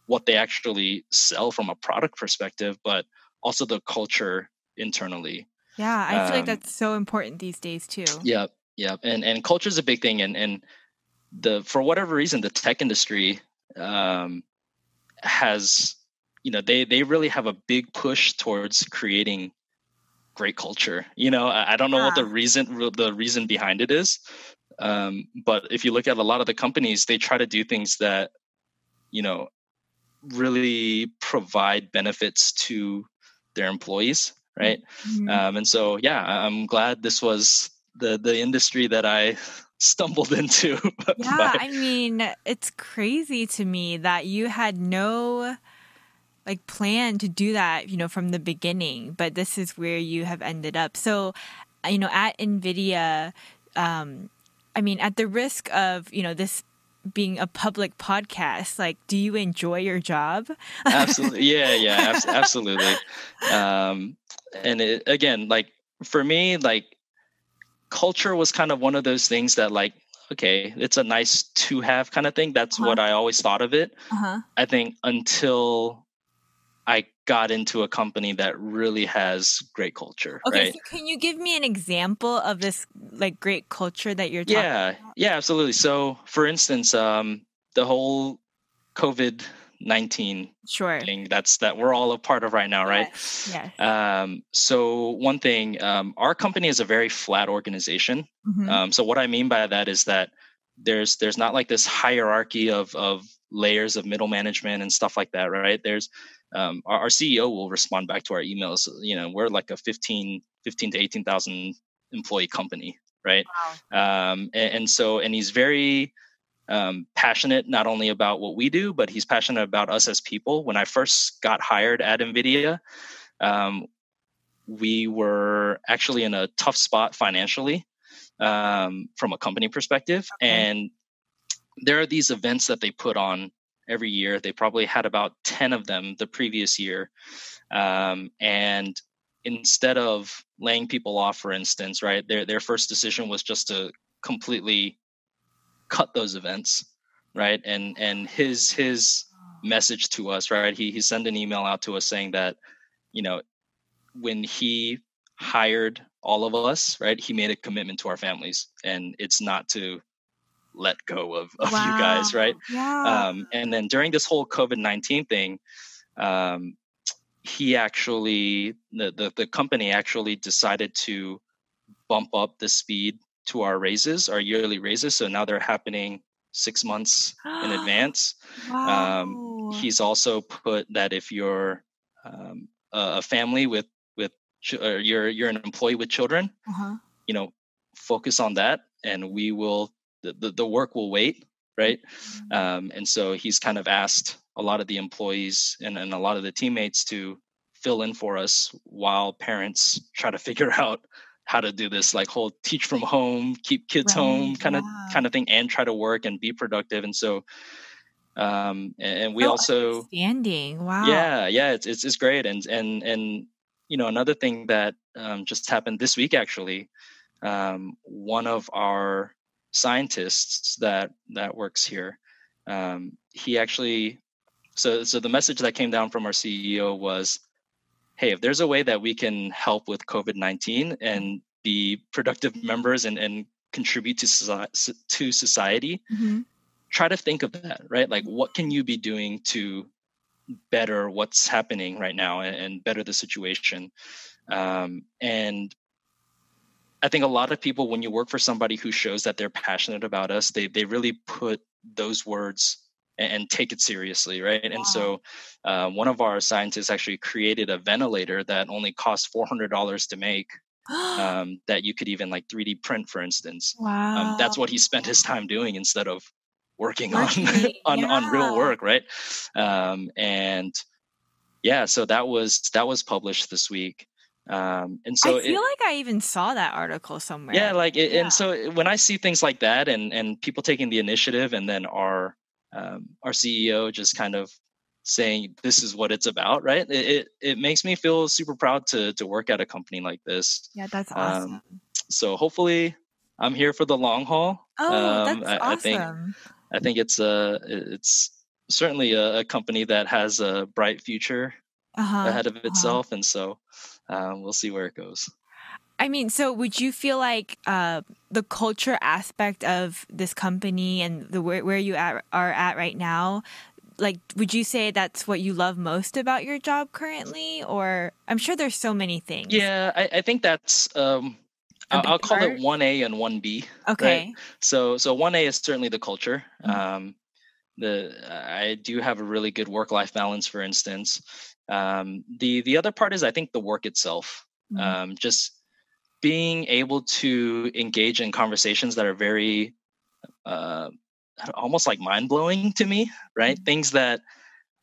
what they actually sell from a product perspective, but also the culture internally. Yeah, I feel like that's so important these days too. Yep. And culture is a big thing, and for whatever reason, the tech industry has, they really have a big push towards creating great culture. I don't know what the reason behind it is, but if you look at a lot of the companies, they try to do things that really provide benefits to their employees, right? And so, I'm glad this was the industry that I stumbled into. Yeah, I mean, it's crazy to me that you had no plan to do that, from the beginning, but this is where you have ended up. So, at Nvidia, I mean, at the risk of, this being a public podcast, do you enjoy your job? Absolutely. Yeah, absolutely. And again, for me, culture was kind of one of those things that okay, it's a nice to have kind of thing. That's what I always thought of it. I think until I got into a company that really has great culture. Okay, right? So can you give me an example of this great culture that you're talking about? Yeah, absolutely. So for instance, the whole COVID-19 thing that we're all a part of right now, right? Yes. So one thing, our company is a very flat organization. So what I mean by that is that there's not this hierarchy of layers of middle management and stuff like that, right? There's our CEO will respond back to our emails. We're like a 15 to 18,000 employee company, right? Wow. And he's very passionate not only about what we do, but he's passionate about us as people. When I first got hired at Nvidia, we were actually in a tough spot financially from a company perspective. And there are these events that they put on every year. They probably had about 10 of them the previous year. And instead of laying people off, for instance, right, their first decision was just to completely cut those events, right? And his message to us, right, he sent an email out to us saying that, when he hired all of us, right, he made a commitment to our families, and it's not to let go of you guys, right? And then during this whole COVID-19 thing, he actually, the company actually decided to bump up the speed to our yearly raises. So now they're happening 6 months in advance. He's also put that if you're a family with or you're an employee with children, focus on that, and we will the work will wait, right? And so he's kind of asked a lot of the employees and a lot of the teammates to fill in for us while parents try to figure out how to do this whole teach from home, keep kids home kind of thing, and try to work and be productive. And so and we also understanding. Wow. Yeah, it's great. And another thing that just happened this week, actually, one of our scientists that works here, he actually, so the message that came down from our CEO was, hey, if there's a way that we can help with COVID-19 and be productive members and contribute to society, try to think of that, right? What can you be doing to better what's happening right now and better the situation? And I think a lot of people, when you work for somebody who shows that they're passionate about us, they really put those words and take it seriously, right? And so one of our scientists actually created a ventilator that only costs $400 to make, that you could even 3D print, for instance. That's what he spent his time doing instead of working on real work, right? And yeah, so that was published this week. And so I feel like I even saw that article somewhere. Yeah, and so when I see things like that and people taking the initiative, and then our CEO just kind of saying this is what it's about, right? It makes me feel super proud to work at a company like this. Yeah, that's Um, awesome. so hopefully, I'm here for the long haul. Oh, that's I think awesome. it's certainly a company that has a bright future Uh-huh. ahead of Uh-huh. itself, and so we'll see where it goes. I mean, so would you feel like the culture aspect of this company and the where you are at right now, like, would you say that's what you love most about your job currently? Or I'm sure there's so many things. Yeah, I think that's A I'll big call it part? 1A and 1B, right? Okay. So 1A is certainly the culture. Mhm. The I do have a really good work life balance, for instance. The other part is I think the work itself. Mhm. Just being able to engage in conversations that are very uh, almost like mind blowing to me, right? Things that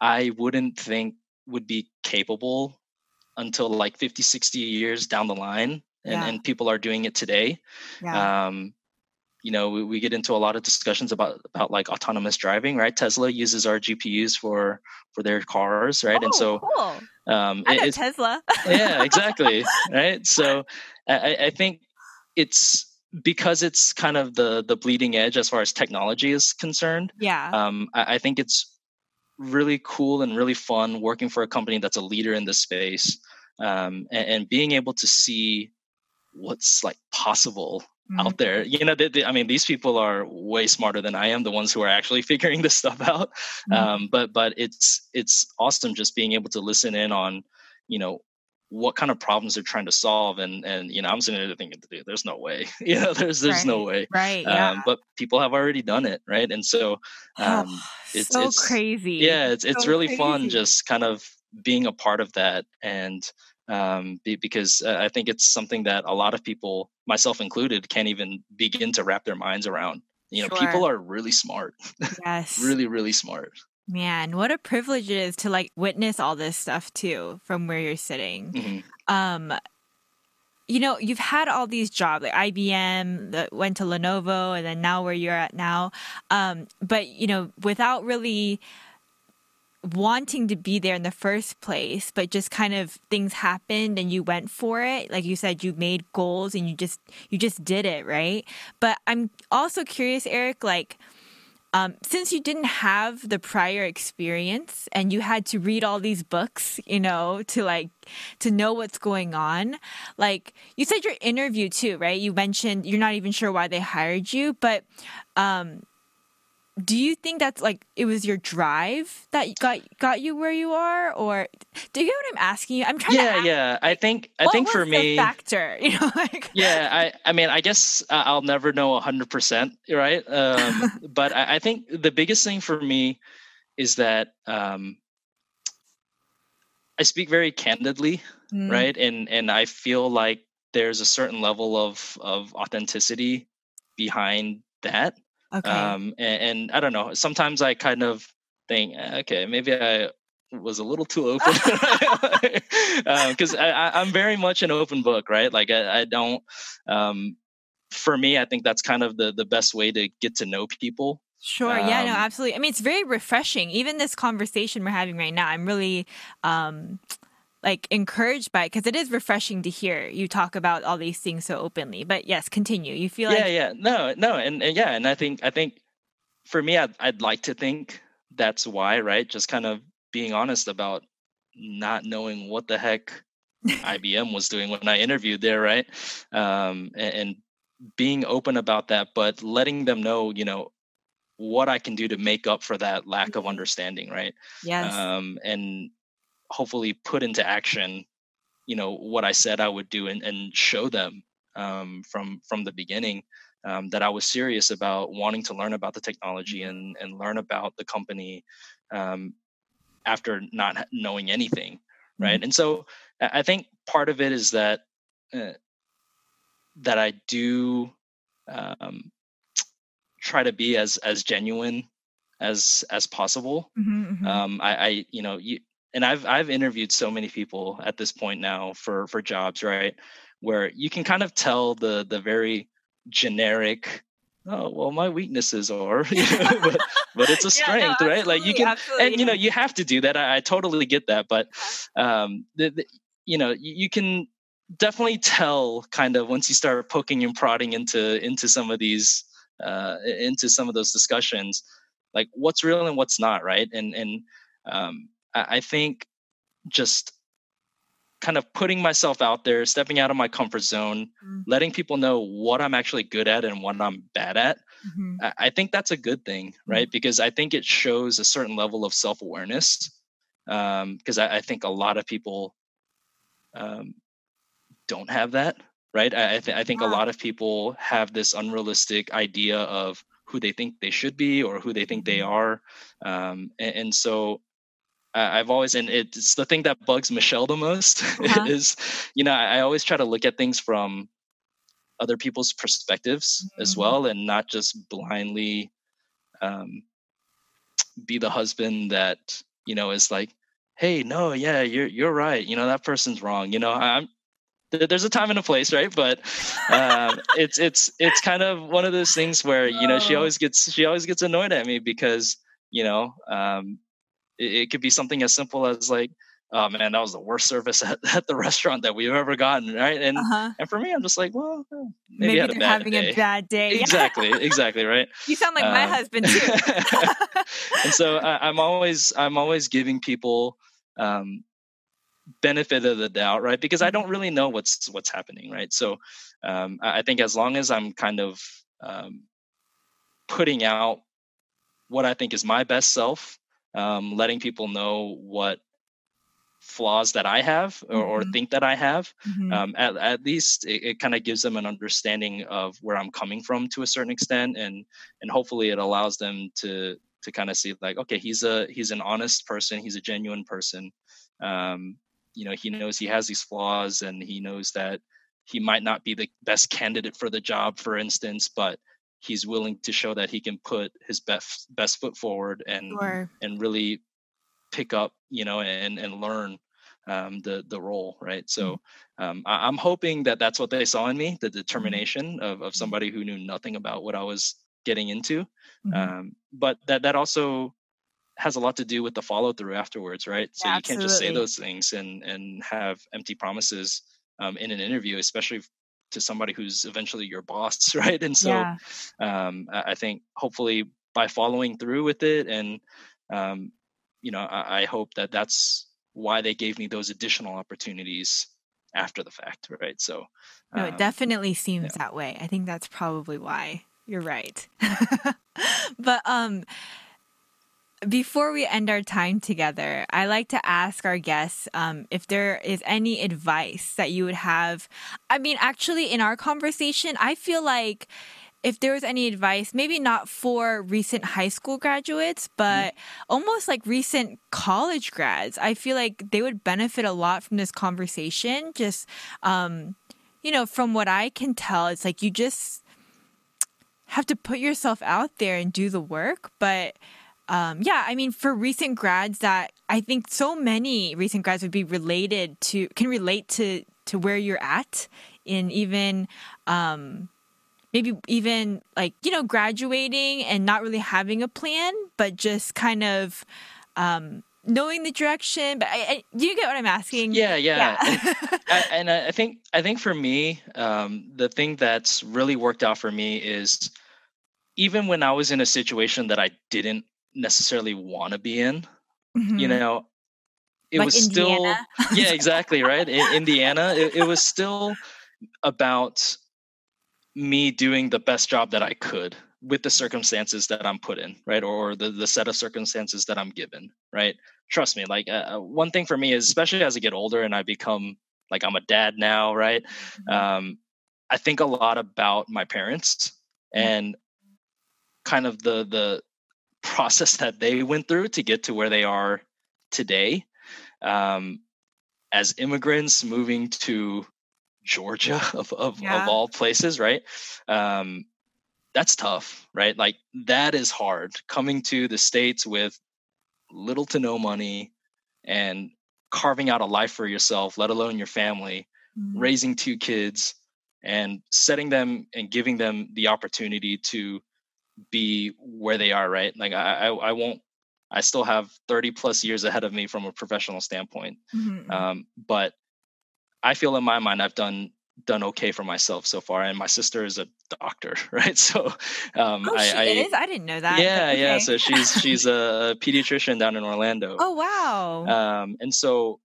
I wouldn't think would be capable until like 50, 60 years down the line, Yeah. and people are doing it today. Yeah. um, we get into a lot of discussions about like autonomous driving, right? Tesla uses our GPUs for their cars, right? And Oh, so cool. I know it's Tesla. yeah, exactly, right? So I think it's because it's kind of the bleeding edge as far as technology is concerned. Yeah. I think it's really cool and really fun working for a company that's a leader in this space, and being able to see what's like possible Mhm. out there. I mean, these people are way smarter than I am, the ones who are actually figuring this stuff out. Mhm. But it's awesome just being able to listen in on, you know, what kind of problems they're trying to solve. And I'm sitting there thinking, "Dude, there's no way." There's no Right. way. Right. Yeah. But people have already done it, right? And so Oh, so it's crazy. yeah, it's So really fun crazy. just kind of being a part of that. And because I think it's something that a lot of people, myself included, can't even begin to wrap their minds around. People Sure. are really smart, Yes. really, really smart. Man, what a privilege it is to like witness all this stuff too from where you're sitting. Hmm. Um, you've had all these jobs like IBM, that went to Lenovo, and then now where you're at now. But without really wanting to be there in the first place, but just kind of things happened and you went for it. Like you said, you made goals and you just did it, right? But I'm also curious, Eric, like since you didn't have the prior experience and you had to read all these books, to know what's going on, like you said your interview too, right? You mentioned you're not even sure why they hired you, but do you think that's like it was your drive that got you where you are, or do you get what I'm asking you? I'm trying to Yeah, ask yeah. I like think I what think for was the me, factor, like yeah. I mean, I guess I'll never know 100%, right? But I think the biggest thing for me is that I speak very candidly, Mm, right? And I feel like there's a certain level of authenticity behind that. okay, And I don't know. Sometimes I kind of think, okay, maybe I was a little too open, because I'm very much an open book, right? Like I don't. For me, I think that's kind of the best way to get to know people. sure, yeah, no, Um, absolutely. I mean, it's very refreshing. Even this conversation we're having right now, I'm really um like encouraged by it because it is refreshing to hear you talk about all these things so openly. But yes, continue. You feel yeah, like yeah, no, no, and yeah, and I think for me, I'd like to think that's why, right? Just kind of being honest about not knowing what the heck IBM was doing when I interviewed there, right? And being open about that, but letting them know, what I can do to make up for that lack of Mhm. understanding, right? Yes. And hopefully put into action, what I said I would do, and show them from the beginning, that I was serious about wanting to learn about the technology and learn about the company, um, after not knowing anything, Mhm. right? And so I think part of it is uh, that I do, um, try to be as genuine as possible. Mhm, mhm. I and I've interviewed so many people at this point now for jobs, right? Where you can kind of tell the very generic oh, well, my weaknesses are, but it's a Yeah, no, strength, right? Like you absolutely, can, absolutely, and yeah. you have to do that. I totally get that, but you can definitely tell kind of once you start poking and prodding into some of these into some of those discussions, like what's real and what's not, right? I think just kind of putting myself out there, stepping out of my comfort zone, Mm, letting people know what I'm actually good at and what I'm bad at. mhm, I think that's a good thing, mhm. right? Because I think it shows a certain level of self awareness. Because I think a lot of people um, don't have that, right? I think a Yeah. lot of people have this unrealistic idea of who they think they should be or who they think they Mhm. are. And so I've always, and it's the thing that bugs Michelle the most Uh-huh. is, I always try to look at things from other people's perspectives as Mm. well, and not just blindly um, be the husband that is like, hey, no, yeah, you're right, that person's wrong. There's a time and a place, right? But it's kind of one of those things where Oh. she always gets annoyed at me because you know um, it could be something as simple as like, oh man, that was the worst service at the restaurant that we've ever gotten, right? Uh-huh. And for me, I'm just like, well, maybe I Maybe had a they're bad having a day. bad day. Yeah. Exactly, right. You sound like my um, husband too. and so I'm always giving people um, benefit of the doubt, right? Because I don't Mhm, really know what's happening, right? So I think as long as I'm kind of um, putting out what I think is my best self, letting people know what flaws that I have or mhm, think that I have, mhm, at least it kind of gives them an understanding of where I'm coming from to a certain extent, and hopefully it allows them to kind of see like, okay, he's an honest person, he's a genuine person. Um, he knows he has these flaws, and he knows that he might not be the best candidate for the job, for instance, but he's willing to show that he can put his best foot forward sure. and really pick up, and learn the role, right? Mhm, So I'm hoping that that's what they saw in me, the mhm, determination of mhm, somebody who knew nothing about what I was getting into. mhm. But that also has a lot to do with the follow through afterwards, right? So Yeah, you can't just say absolutely. those things and have empty promises in an interview, especially to somebody who's eventually your boss, right? And so Yeah. I think hopefully by following through with it, and um, I hope that that's why they gave me those additional opportunities after the fact, right? So No, it um, definitely yeah. seems that way. I think that's probably why. You're right. But before we end our time together, I like to ask our guests if there is any advice that you would have. I mean, actually, in our conversation, I feel like if there was any advice, maybe not for recent high school graduates, Mhm. but almost like recent college grads, I feel like they would benefit a lot from this conversation. Just, from what I can tell, it's like you just have to put yourself out there and do the work. But yeah, I mean, for recent grads, that I think so many recent grads would be can relate to where you're at in even maybe even like graduating and not really having a plan, but just kind of knowing the direction. But do you get what I'm asking? Yeah, and Yeah. I think for me, the thing that's really worked out for me is even when I was in a situation that I didn't necessarily want to be in, you Hmm. know, it Like was still, Indiana. yeah, exactly, right. In Indiana, it was still about me doing the best job that I could with the circumstances that I'm put in, right? Or the set of circumstances that I'm given, right? Trust me, like one thing for me is, especially as I get older and I become like I'm a dad now, right? Mhm. Um, I think a lot about my parents and kind of the process that they went through to get to where they are today, um, as immigrants moving to Georgia of Yeah. all places, right? Um, that's tough, right? Like that is hard coming to the States with little to no money and carving out a life for yourself, let alone your family, Mhm. raising two kids. and setting them and giving them the opportunity to be where they are, right? Like I won't, I still have 30 plus years ahead of me from a professional standpoint. Mm-hmm. But I feel in my mind I've done okay for myself so far, and my sister is a doctor, right? So Oh, she I is? I didn't know that, but yeah, okay. so she's a pediatrician down in Orlando. Oh, wow. And so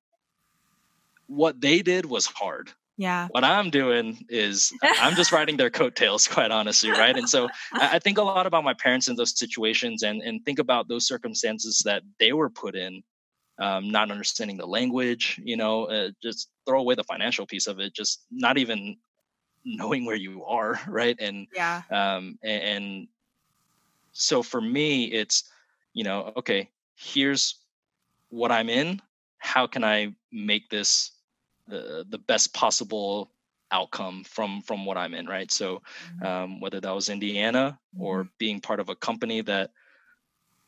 what they did was hard. Yeah. What I'm doing is I'm just riding their coattails, quite honestly, right? And so I think a lot about my parents in those situations, and think about those circumstances that they were put in, not understanding the language, just throw away the financial piece of it, just not even knowing where you are, right? Yeah. And so for me, it's, okay, here's what I'm in. How can I make this the best possible outcome from what I'm in, right? So whether that was Indiana Mm-hmm. or being part of a company that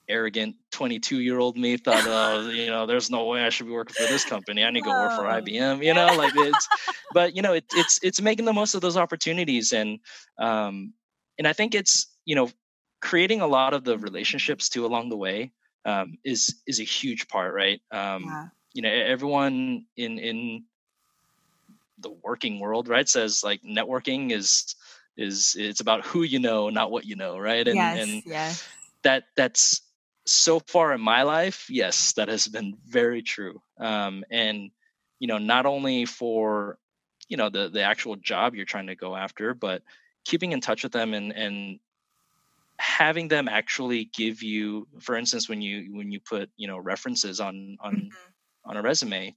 arrogant 22-year-old me thought, oh, there's no way I should be working for this company. I need to go work for Whoa. IBM, like but it's making the most of those opportunities. And I think it's, creating a lot of the relationships too along the way, is a huge part, right? Yeah. Everyone in the working world, right, says like networking is it's about who you know, not what you know, right? And Yes, yes. that's so far in my life, yes, that has been very true. And not only for the actual job you're trying to go after, but keeping in touch with them, and having them actually give you, for instance, when you put references Mhm. on a resume,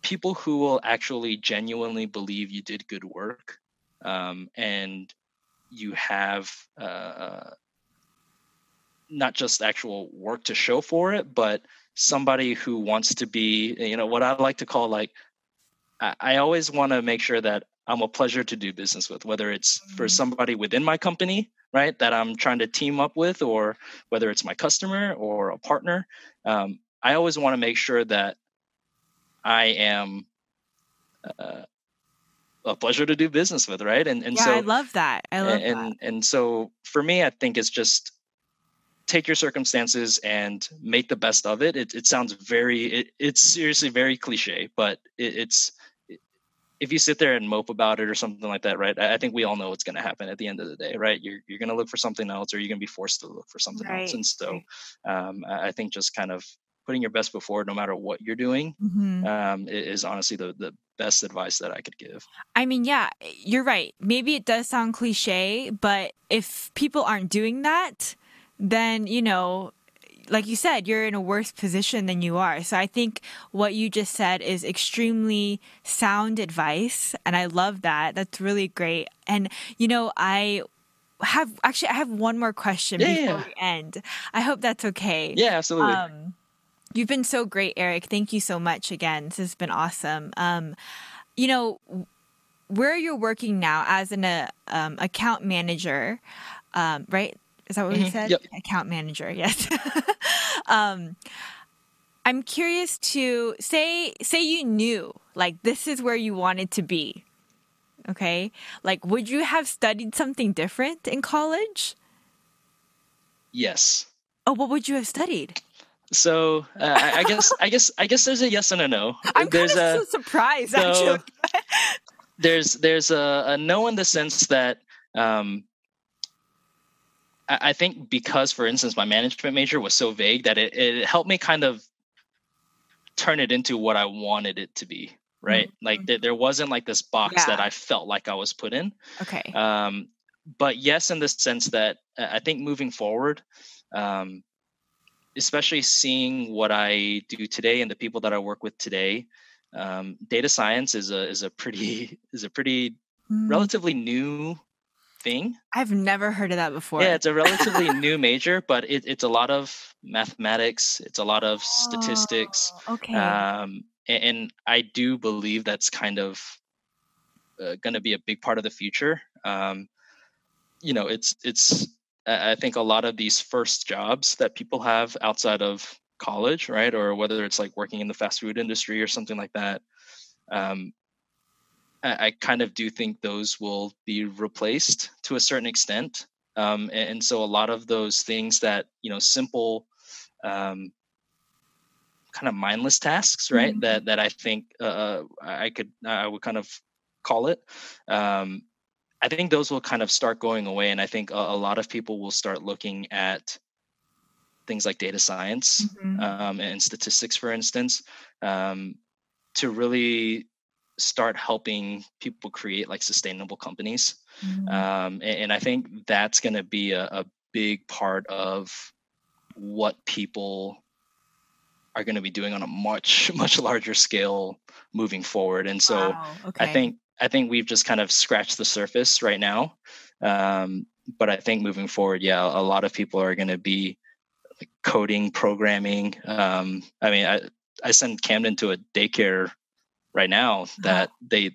people who will actually genuinely believe you did good work, and you have not just actual work to show for it, but somebody who wants to be, what I like to call, like, I always want to make sure that I'm a pleasure to do business with, whether it's for Mm. somebody within my company, right, that I'm trying to team up with, or whether it's my customer or a partner. I always want to make sure that I am uh, a pleasure to do business with, right? And Yeah, I so love that. I love that. and so for me, I think it's just take your circumstances and make the best of it. It sounds it's seriously very cliche, but if you sit there and mope about it or something like that, right? I think we all know what's going to happen at the end of the day, right? You're going to look for something else, or you're going to be forced to look for something else. Right, And so right. I think just kind of putting your best foot forward, no matter what you're doing, Mhm. is honestly the best advice that I could give. I mean, yeah, you're right. Maybe it does sound cliche, but if people aren't doing that, then, like you said, you're in a worse position than you are. So I think what you just said is extremely sound advice. And I love that. That's really great. And, I have one more question Yeah, yeah, before yeah. we end. I hope that's okay. Yeah, absolutely. You've been so great, Eric. Thank you so much again. This has been awesome. You know, where you're working now as an account manager, right? Is that what we said? Yep. Account manager, yes. I'm curious to say you knew like this is where you wanted to be. Okay? Like would you have studied something different in college? Yes. Oh, what would you have studied? So I guess there's a yes and a no. I'm kind There's of a so surprised actually. so there's a no, in the sense that um, I think, because, for instance, my management major was so vague that it helped me kind of turn it into what I wanted it to be, right? Like Mhm. there wasn't like this box that Yeah. I felt like I was put in. Okay. Um, but yes, in the sense that I think moving forward, um, especially seeing what I do today and the people that I work with today, data science is a pretty is a pretty Mm, relatively new thing. I've never heard of that Yeah, before. it's a relatively new major, but it's a lot of mathematics. It's a lot of statistics, Oh, okay. and I do believe that's kind of going to be a big part of the future. It's I think a lot of these first jobs that people have outside of college, right, or whether it's like working in the fast food industry or something like that, um, I kind of do think those will be replaced to a certain extent. And so a lot of those things that, simple, um, kind of mindless tasks, right? Mhm. That I think I would kind of call it. Um, I think those will kind of start going away, and I think a lot of people will start looking at things like data science, Mhm. and statistics, for instance, um, to really start helping people create like sustainable companies. Mhm. And I think that's going to be a big part of what people are going to be doing on a much much larger scale moving forward. And so Wow. I Okay. think I think we've just kind of scratched the surface right now. Um, but I think moving forward, yeah, a lot of people are going to be like coding, programming. I mean, I send Camden to a daycare right now Uh-huh. that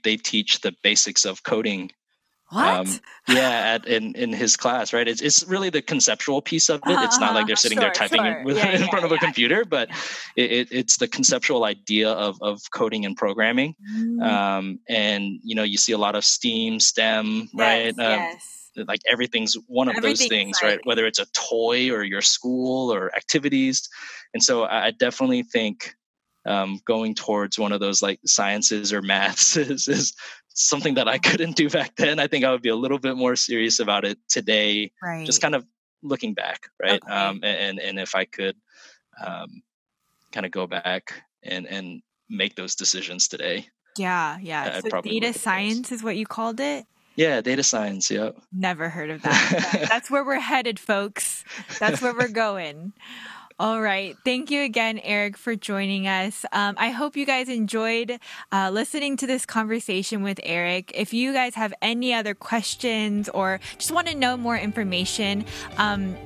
they teach the basics of coding. What? Yeah, in his class, right? It's really the conceptual piece of it. It's not like they're sitting there Sure, typing sure. Yeah, in yeah, front of a yeah. computer, but Yeah. it's the conceptual idea of coding and programming. Mm, And you see a lot of STEAM, STEM, right? yes, yes. Like everything's one of those Everything is things, right? like, Whether it's a toy or your school or activities. And so I definitely think, going towards one of those like sciences or maths is something that I couldn't do back then. I think I would be a little bit more serious about it today, just right. kind of looking back, right? Okay. And if I could, um, kind of go back and make those decisions today, Yeah, yeah. I So probably would data pick those. science is what you called it? Yeah, data science. Yeah. Never heard of that. But that's where we're headed, folks. That's where we're going. All right. Thank you again, Eric, for joining us. I hope you guys enjoyed listening to this conversation with Eric. If you guys have any other questions or just want to know more information,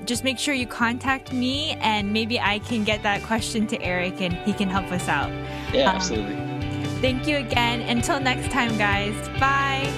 just make sure you contact me and maybe I can get that question to Eric and he can help us out. Yeah, absolutely. Thank you again. Until next time, guys. Bye.